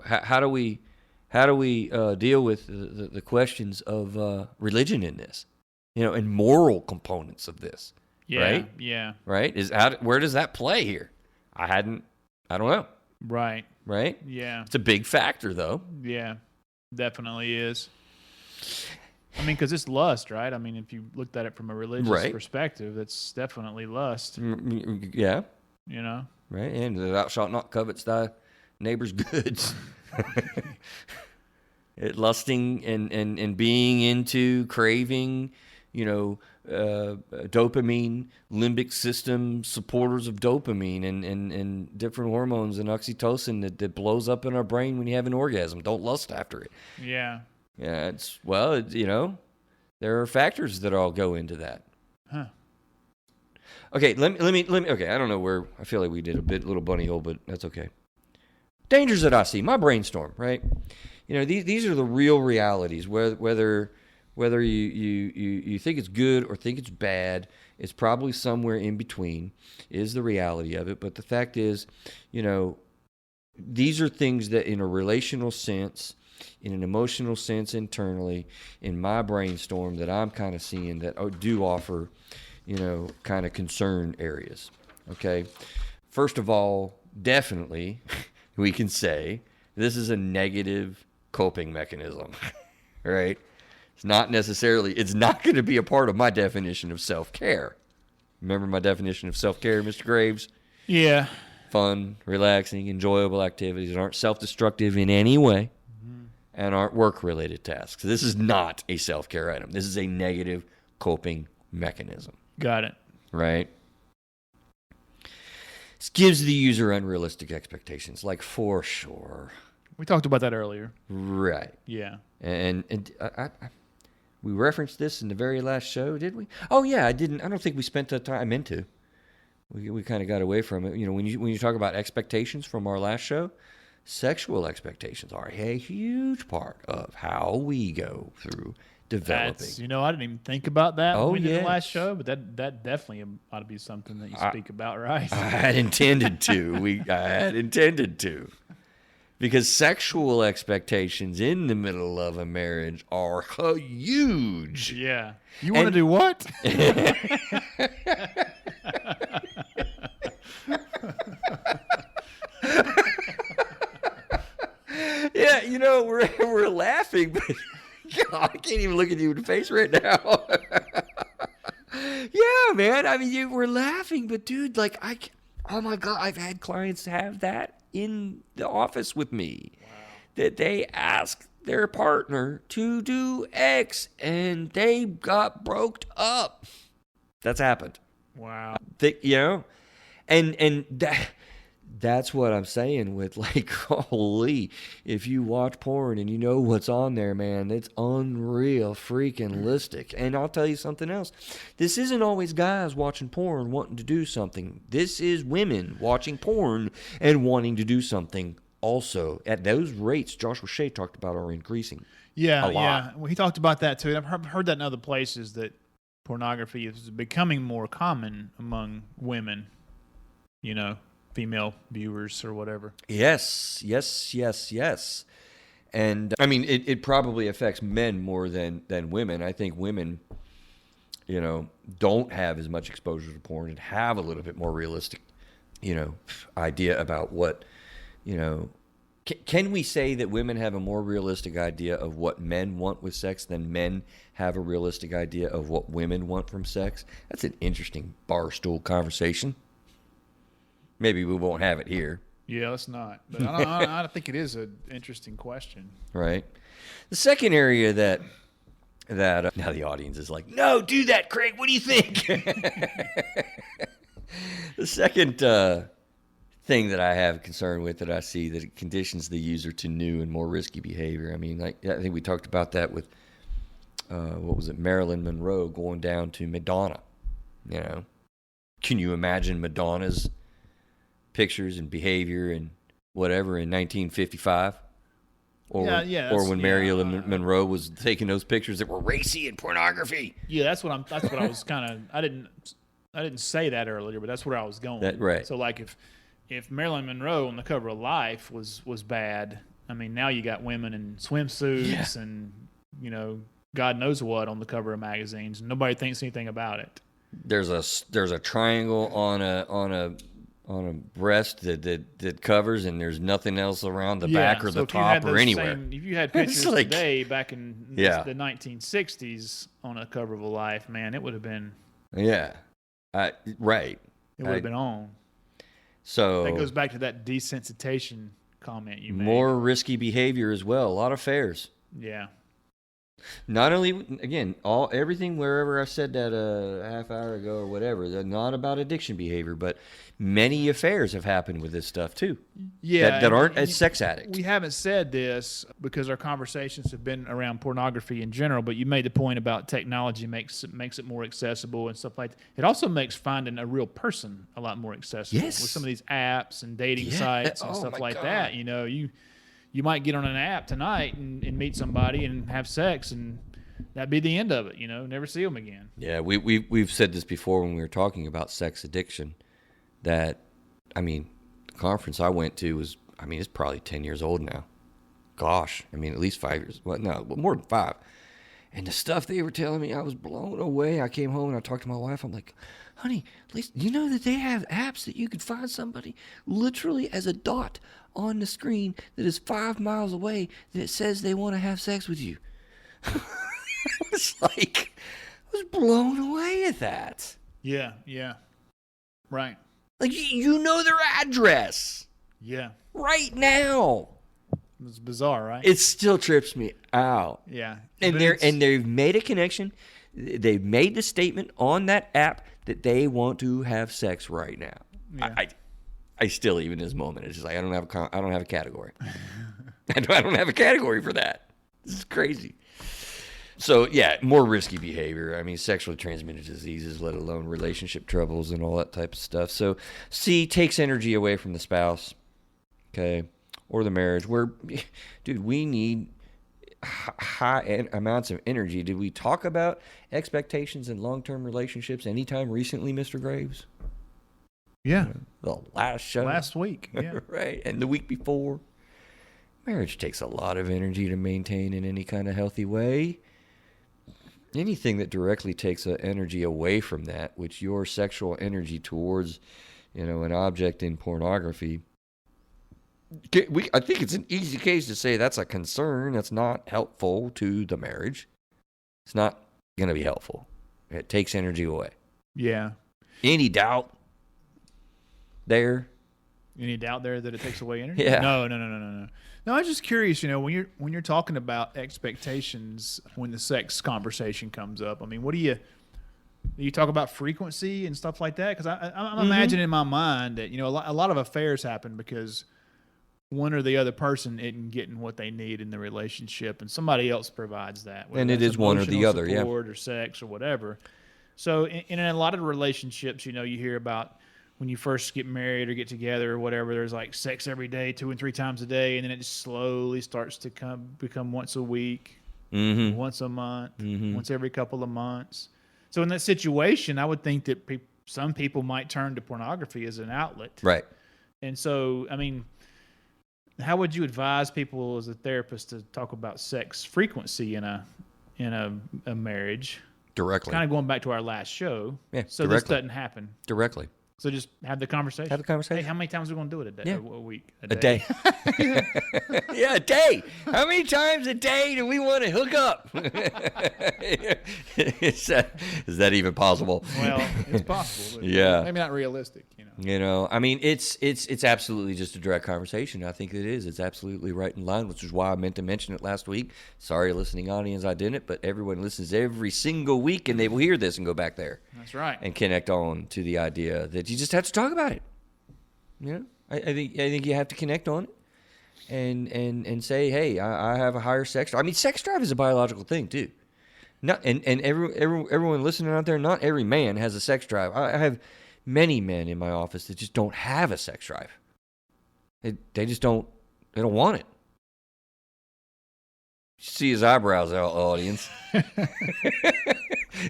how do we deal with the questions of religion in this, and moral components of this? Yeah, right? Yeah. Right? Where does that play here? I don't know. Right. Right? Yeah. It's a big factor, though. Yeah, definitely is. I mean, because it's lust, right? I mean, if you looked at it from a religious perspective, it's definitely lust. Yeah. Right? And thou shalt not covet thy neighbor's goods. Lusting and being into, craving, dopamine, limbic system supporters of dopamine and different hormones and oxytocin that blows up in our brain when you have an orgasm. Don't lust after it. Yeah. Yeah. There are factors that all go into that. Huh. Okay. Let me. Okay. I don't know where. I feel like we did a little bunny hole, but that's okay. Dangers that I see. My brainstorm. Right. These are the real realities. Whether you think it's good or think it's bad, it's probably somewhere in between is the reality of it. But the fact is, these are things that in a relational sense, in an emotional sense internally, in my brainstorm that I'm kind of seeing that do offer, kind of concern areas. Okay. First of all, definitely we can say this is a negative coping mechanism, right? It's not going to be a part of my definition of self-care. Remember my definition of self-care, Mr. Graves? Yeah. Fun, relaxing, enjoyable activities that aren't self-destructive in any way and aren't work-related tasks. This is not a self-care item. This is a negative coping mechanism. Got it. Right? This gives the user unrealistic expectations, like for sure. We talked about that earlier. Right. Yeah. And we referenced this in the very last show, did we? Oh yeah, I don't think we spent the time I meant to. We kind of got away from it. When you talk about expectations from our last show, sexual expectations are a huge part of how we go through developing. I didn't even think about that Oh, when we did the yes. last show, but that definitely ought to be something that you speak about, right? I had intended to. I had intended to. Because sexual expectations in the middle of a marriage are huge. Yeah. You want to do what? Yeah, we're laughing, but God, I can't even look at you in the face right now. Yeah, man. I mean, we're laughing, but dude, like, oh my God, I've had clients have that in the office with me. Wow. That they ask their partner to do X and they got broked up. That's happened. Wow. And that's what I'm saying with, like, holy, if you watch porn and you know what's on there, man, it's unreal freaking listic. And I'll tell you something else. This isn't always guys watching porn wanting to do something. This is women watching porn and wanting to do something also. At those rates Joshua Shea talked about are increasing. Yeah, a lot. yeah. Well, he talked about that too. And I've heard that in other places, that pornography is becoming more common among women, female viewers or whatever. Yes. And I mean, it probably affects men more than women. I think women, don't have as much exposure to porn and have a little bit more realistic, idea about what, can we say that women have a more realistic idea of what men want with sex than men have a realistic idea of what women want from sex? That's an interesting barstool conversation. Maybe we won't have it here. Yeah, let's not. But I think it is an interesting question. Right. The second area that now the audience is like, no, do that, Craig. What do you think? The second thing that I have concern with, that I see, that it conditions the user to new and more risky behavior. I mean, like, I think we talked about that with Marilyn Monroe going down to Madonna. Can you imagine Madonna's pictures and behavior and whatever in 1955, or when Marilyn Monroe was taking those pictures that were racy and pornography? Yeah, that's what I was kind of. I didn't say that earlier, but that's where I was going. Right. So, like, if Marilyn Monroe on the cover of Life was bad, I mean, now you got women in swimsuits and God knows what on the cover of magazines, and nobody thinks anything about it. There's a triangle on a breast that covers, and there's nothing else around the back or the top or anywhere. If you had pictures today back in the 1960s on a cover of a Life, man, it would have been. Yeah, right. It would have been on. So that goes back to that desensitization comment you made. More risky behavior as well. A lot of affairs. Yeah. Not only, again, everything wherever I said that a half hour ago or whatever, they're not about addiction behavior, but many affairs have happened with this stuff too. Yeah, that aren't as sex addicts. We haven't said this because our conversations have been around pornography in general, but you made the point about technology makes it more accessible and stuff like that. It also makes finding a real person a lot more accessible. Yes. With some of these apps and dating sites and stuff like that. You might get on an app tonight and meet somebody and have sex, and that'd be the end of it. Never see them again. Yeah, we've said this before when we were talking about sex addiction. That, I mean, the conference I went to was, it's probably 10 years old now. Gosh, at least 5 years. Well, no, more than 5. And the stuff they were telling me, I was blown away. I came home and I talked to my wife. I'm like, honey, at least you know that they have apps that you could find somebody literally as a dot on the screen that is 5 miles away that says they want to have sex with you. I was blown away at that. Yeah. Right. Like, you know their address. Yeah. Right now. It's bizarre, right? It still trips me out. Yeah. And they've made a connection. They've made the statement on that app that they want to have sex right now. Yeah. I still, even in this moment, it's just like I don't have a category. I don't have a category for that. This is crazy. So, yeah, more risky behavior. Sexually transmitted diseases, let alone relationship troubles and all that type of stuff. So, C, takes energy away from the spouse, okay, or the marriage. Where, dude, we need high amounts of energy. Did we talk about expectations in long-term relationships anytime recently, Mr. Graves? Yeah. The last show. Last week. Yeah. Right. And the week before. Marriage takes a lot of energy to maintain in any kind of healthy way. Anything that directly takes energy away from that, which your sexual energy towards, an object in pornography, I think it's an easy case to say that's a concern. That's not helpful to the marriage. It's not going to be helpful. It takes energy away. Yeah. Any doubt there? Any doubt there that it takes away energy? Yeah. No. No, I'm just curious. When you're talking about expectations when the sex conversation comes up. I mean, what do you talk about frequency and stuff like that? Because I'm imagining in my mind that a lot of affairs happen because one or the other person isn't getting what they need in the relationship, and somebody else provides that. And it is one or the other, yeah. Support or sex or whatever. So in a lot of relationships, you hear about when you first get married or get together or whatever, there's like sex every day, 2 and 3 times a day, and then it just slowly starts to become once a week, once a month, once every couple of months. So in that situation, I would think that some people might turn to pornography as an outlet. Right. And so, I mean, how would you advise people as a therapist to talk about sex frequency in a marriage? Directly. Kind of going back to our last show. Yeah, so directly. this doesn't happen. Directly. So just have the conversation. Have the conversation. Hey, how many times are we going to do it a day? Yeah. A week? A day. Yeah, a day. How many times a day do we want to hook up? Is that even possible? Well, it's possible. But Yeah. maybe not realistic. I mean, it's absolutely just a direct conversation. I think it is. It's absolutely right in line, which is why I meant to mention it last week. Sorry, listening audience, I didn't, but everyone listens every single week, and they will hear this and go back there. That's right. And connect on to the idea that you just have to talk about it. I think you have to connect on it and say, hey, I have a higher sex drive. I mean, sex drive is a biological thing too. Everyone listening out there, not every man has a sex drive. I have many men in my office that just don't have a sex drive. They just don't. They don't want it. You see his eyebrows, audience.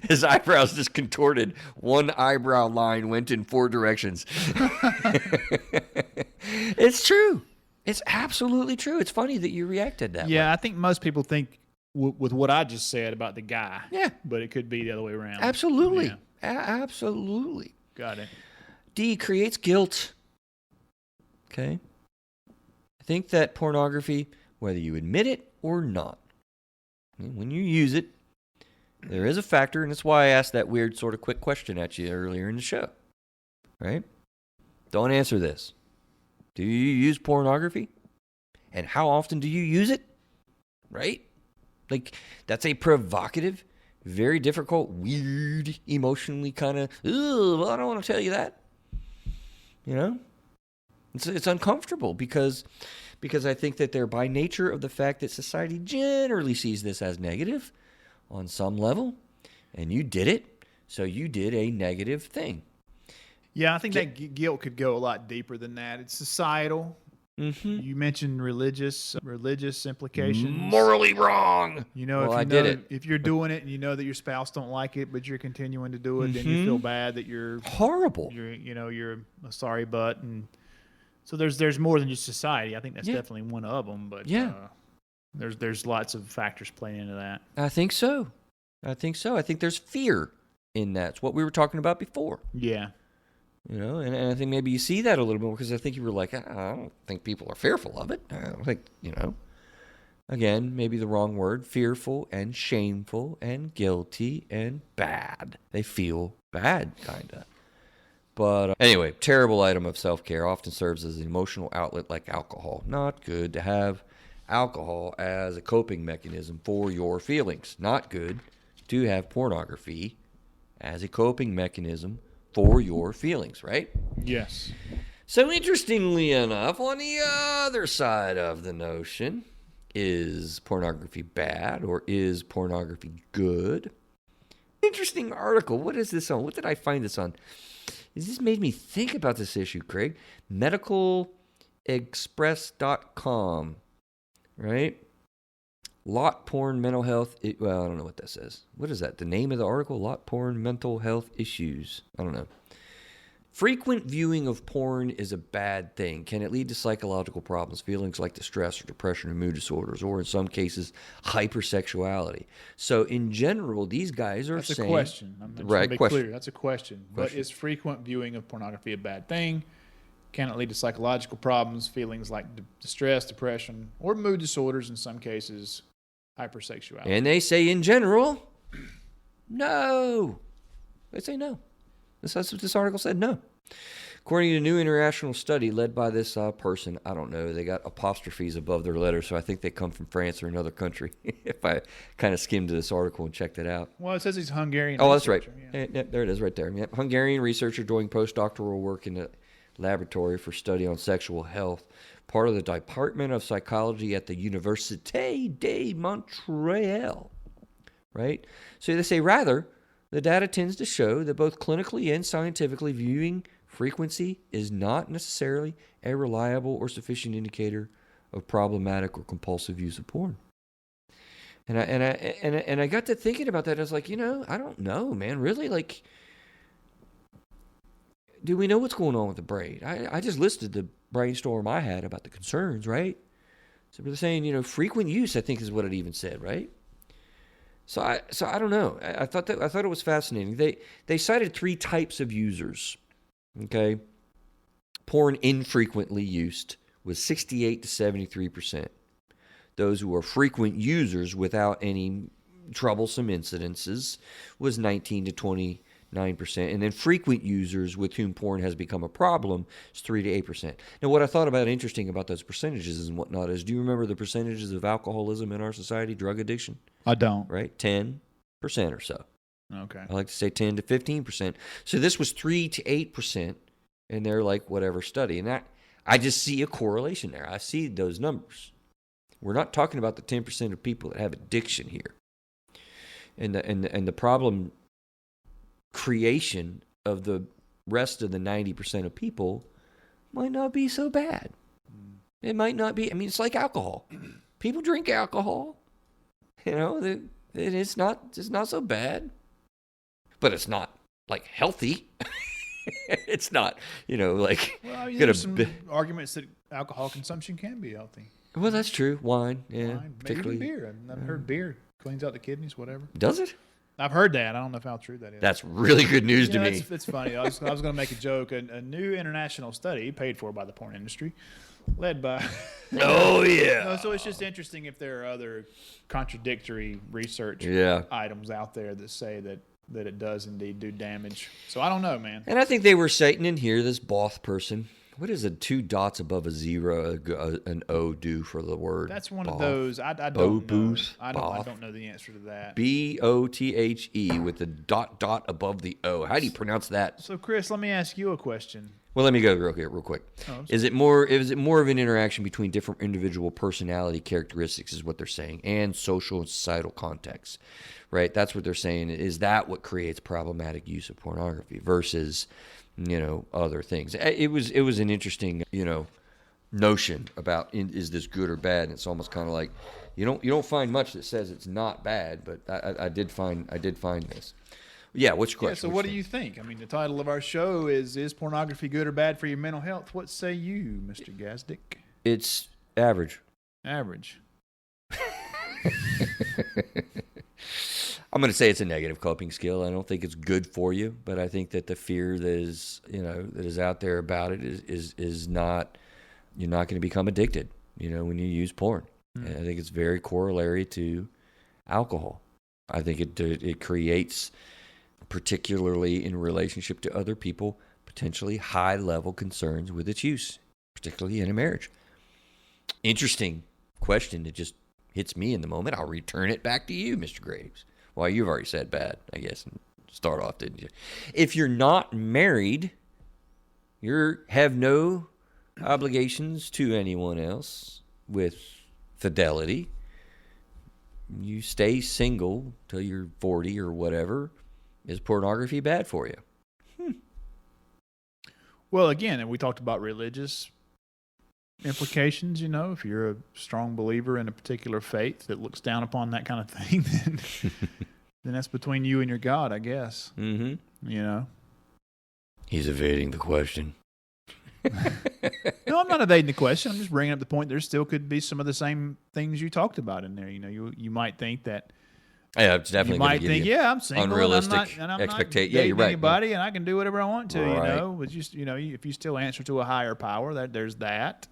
His eyebrows just contorted. One eyebrow line went in 4 directions. It's true. It's absolutely true. It's funny that you reacted that way. Yeah, I think most people think with what I just said about the guy. Yeah. But it could be the other way around. Absolutely. Yeah. Absolutely. Got it. D creates guilt. Okay. I think that pornography, whether you admit it or not, when you use it, there is a factor, and that's why I asked that weird sort of quick question at you earlier in the show. Right? Don't answer this. Do you use pornography? And how often do you use it? Right? Like, that's a provocative, very difficult, weird, emotionally kind of, I don't want to tell you that. It's uncomfortable because I think that they're by nature of the fact that society generally sees this as negative on some level, and you did it, so you did a negative thing. Yeah, I think that guilt could go a lot deeper than that. It's societal. Mm-hmm. You mentioned religious implications. Morally wrong. If you're doing it and you know that your spouse don't like it, but you're continuing to do it, then you feel bad that you're horrible. You're a sorry butt, and so there's more than just society. I think that's definitely one of them. But there's lots of factors playing into that. I think so. I think there's fear in that. It's what we were talking about before. Yeah. And I think maybe you see that a little bit more because I think you were like, I don't think people are fearful of it. I don't think, again, maybe the wrong word, fearful and shameful and guilty and bad. They feel bad, kind of. But anyway, terrible item of self-care, often serves as an emotional outlet like alcohol. Not good to have alcohol as a coping mechanism for your feelings. Not good to have pornography as a coping mechanism for your feelings, right? Yes. So interestingly enough, on the other side of the notion, is pornography bad or is pornography good? Interesting article. What is this on? What did I find this on? This made me think about this issue, Craig. MedicalExpress.com, right? lot porn mental health. Well, I don't know what that says. What is that? The name of the article? Lot porn mental health issues. I don't know. Frequent viewing of porn is a bad thing. Can it lead to psychological problems, feelings like distress or depression or mood disorders, or in some cases, hypersexuality? So in general, these guys are That's saying... a question. I'm just right, to be question. clear. That's a question. But is frequent viewing of pornography a bad thing? Can it lead to psychological problems, feelings like distress, depression, or mood disorders in some cases, hypersexuality? And they say in general, no. They say no. That's what this article said, no. According to a new international study led by this person, I don't know, they got apostrophes above their letters, so I think they come from France or another country, if I kind of skimmed this article and checked it out. Well, it says he's Hungarian. Oh, that's right. Yeah. Yeah, there it is right there. Yep. Hungarian researcher doing postdoctoral work in the laboratory for study on sexual health, part of the Department of Psychology at the Université de Montréal. Right? So they say, rather, the data tends to show that both clinically and scientifically viewing frequency is not necessarily a reliable or sufficient indicator of problematic or compulsive use of porn. And I got to thinking about that. I was like, I don't know, man. Really, like, do we know what's going on with the brain? I just listed the brainstorm I had about the concerns, right? So they're saying, frequent use, I think is what it even said, right? So I don't know. I thought it was fascinating. They cited 3 types of users. Okay, porn infrequently used was 68 to 73%. Those who are frequent users without any troublesome incidences was 19 to 29%, and then frequent users with whom porn has become a problem is 3 to 8%. Now, what I thought about interesting about those percentages and whatnot is, do you remember the percentages of alcoholism in our society, drug addiction? I don't. Right, 10% or so. Okay. I like to say 10 to 15%. So this was 3 to 8%, and they're like whatever study. And I just see a correlation there. I see those numbers. We're not talking about the 10% of people that have addiction here. And the problem creation of the rest of the 90% of people might not be so bad. It might not be. I mean, it's like alcohol. People drink alcohol. It's not so bad. But it's not, like, healthy. It's not, like... Well, there's some arguments that alcohol consumption can be healthy. Well, that's true. Wine, yeah. Wine, Particularly maybe beer. I've heard beer cleans out the kidneys, whatever. Does it? I've heard that. I don't know how true that is. That's really good news to me. It's funny. I was going to make a joke. A new international study paid for by the porn industry, led by... Oh, yeah. No, so it's just interesting if there are other contradictory research items out there that say that it does indeed do damage. So I don't know, man. And I think they were citing in here, this Both person. What does 2 dots above a 0, an O do for the word? That's one Both? of those. I don't know. I don't know the answer to that. B-O-T-H-E with the dot above the O. How do you pronounce that? So, Chris, let me ask you a question. Well, let me go real quick. Is it more of an interaction between different individual personality characteristics is what they're saying, and social and societal context, right? That's what they're saying. Is that what creates problematic use of pornography versus, other things? It was an interesting, notion about is this good or bad? And it's almost kind of like you don't find much that says it's not bad, but I did find this. Yeah, what's your question? Yeah, so what do you think? I mean, the title of our show is Pornography Good or Bad for Your Mental Health? What say you, Mr. Gazdick? It's average. Average. I'm going to say it's a negative coping skill. I don't think it's good for you, but I think that the fear that is out there about it is not, you're not going to become addicted, when you use porn. And I think it's very corollary to alcohol. I think it creates, particularly in relationship to other people, potentially high-level concerns with its use, particularly in a marriage. Interesting question that just hits me in the moment. I'll return it back to you, Mr. Graves. Well, you've already said bad, I guess, and start off, didn't you? If you're not married, you have no obligations to anyone else with fidelity. You stay single till you're 40 or whatever. Is pornography bad for you? Well, again, and we talked about religious implications, if you're a strong believer in a particular faith that looks down upon that kind of thing, then that's between you and your God, I guess. Mm-hmm. He's evading the question. No, I'm not evading the question. I'm just bringing up the point. There still could be some of the same things you talked about in there. You might think that. Yeah, it's definitely. You might think, I'm single, unrealistic and I'm expectation. not Yeah, you're right. Anybody, and I can do whatever I want to. Right. But just if you still answer to a higher power, there's that.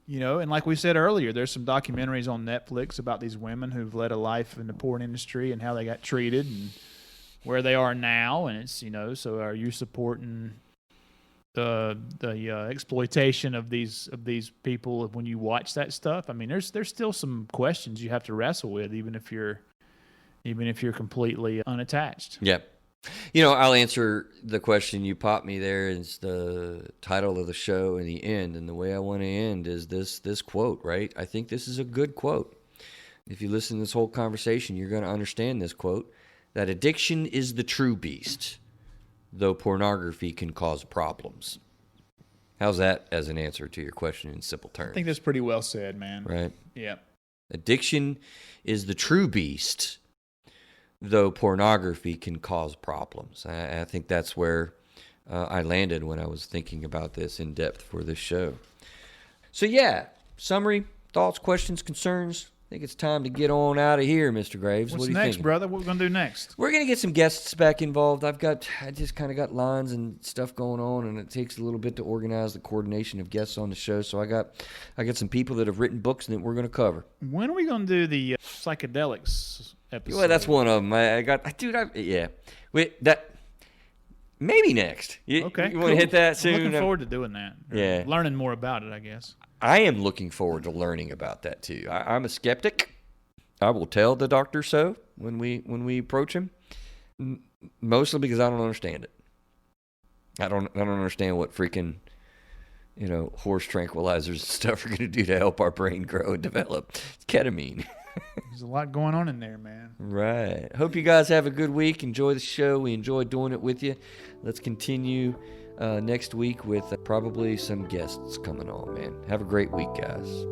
And like we said earlier, there's some documentaries on Netflix about these women who've led a life in the porn industry and how they got treated and where they are now. And it's so are you supporting the exploitation of these people when you watch that stuff? I mean, there's still some questions you have to wrestle with, even if you're completely unattached. Yep. I'll answer the question you popped me there. Is the title of the show in the end, and the way I want to end is this quote, right? I think this is a good quote. If you listen to this whole conversation, you're going to understand this quote, that addiction is the true beast, though pornography can cause problems. How's that as an answer to your question in simple terms? I think that's pretty well said, man. Right? Yeah. Addiction is the true beast, though pornography can cause problems. I think that's where I landed when I was thinking about this in depth for this show. So yeah, summary, thoughts, questions, concerns. I think it's time to get on out of here, Mr. Graves. What's what are you next, thinking? brother? What we going to do next? We're going to get some guests back involved. I just kind of got lines and stuff going on, and it takes a little bit to organize the coordination of guests on the show. So I got some people that have written books that we're going to cover. When are we going to do the psychedelics episode? Well, that's one of them. Maybe next. Okay, You want to hit that soon? I'm looking forward to doing that. Yeah. Learning more about it, I guess. I am looking forward to learning about that too. I'm a skeptic. I will tell the doctor so when we approach him, mostly because I don't understand it. I don't understand what freaking horse tranquilizers and stuff are going to do to help our brain grow and develop. It's ketamine. There's a lot going on in there, man. Right. Hope you guys have a good week. Enjoy the show. We enjoy doing it with you. Let's continue next week with probably some guests coming on, man. Have a great week, guys.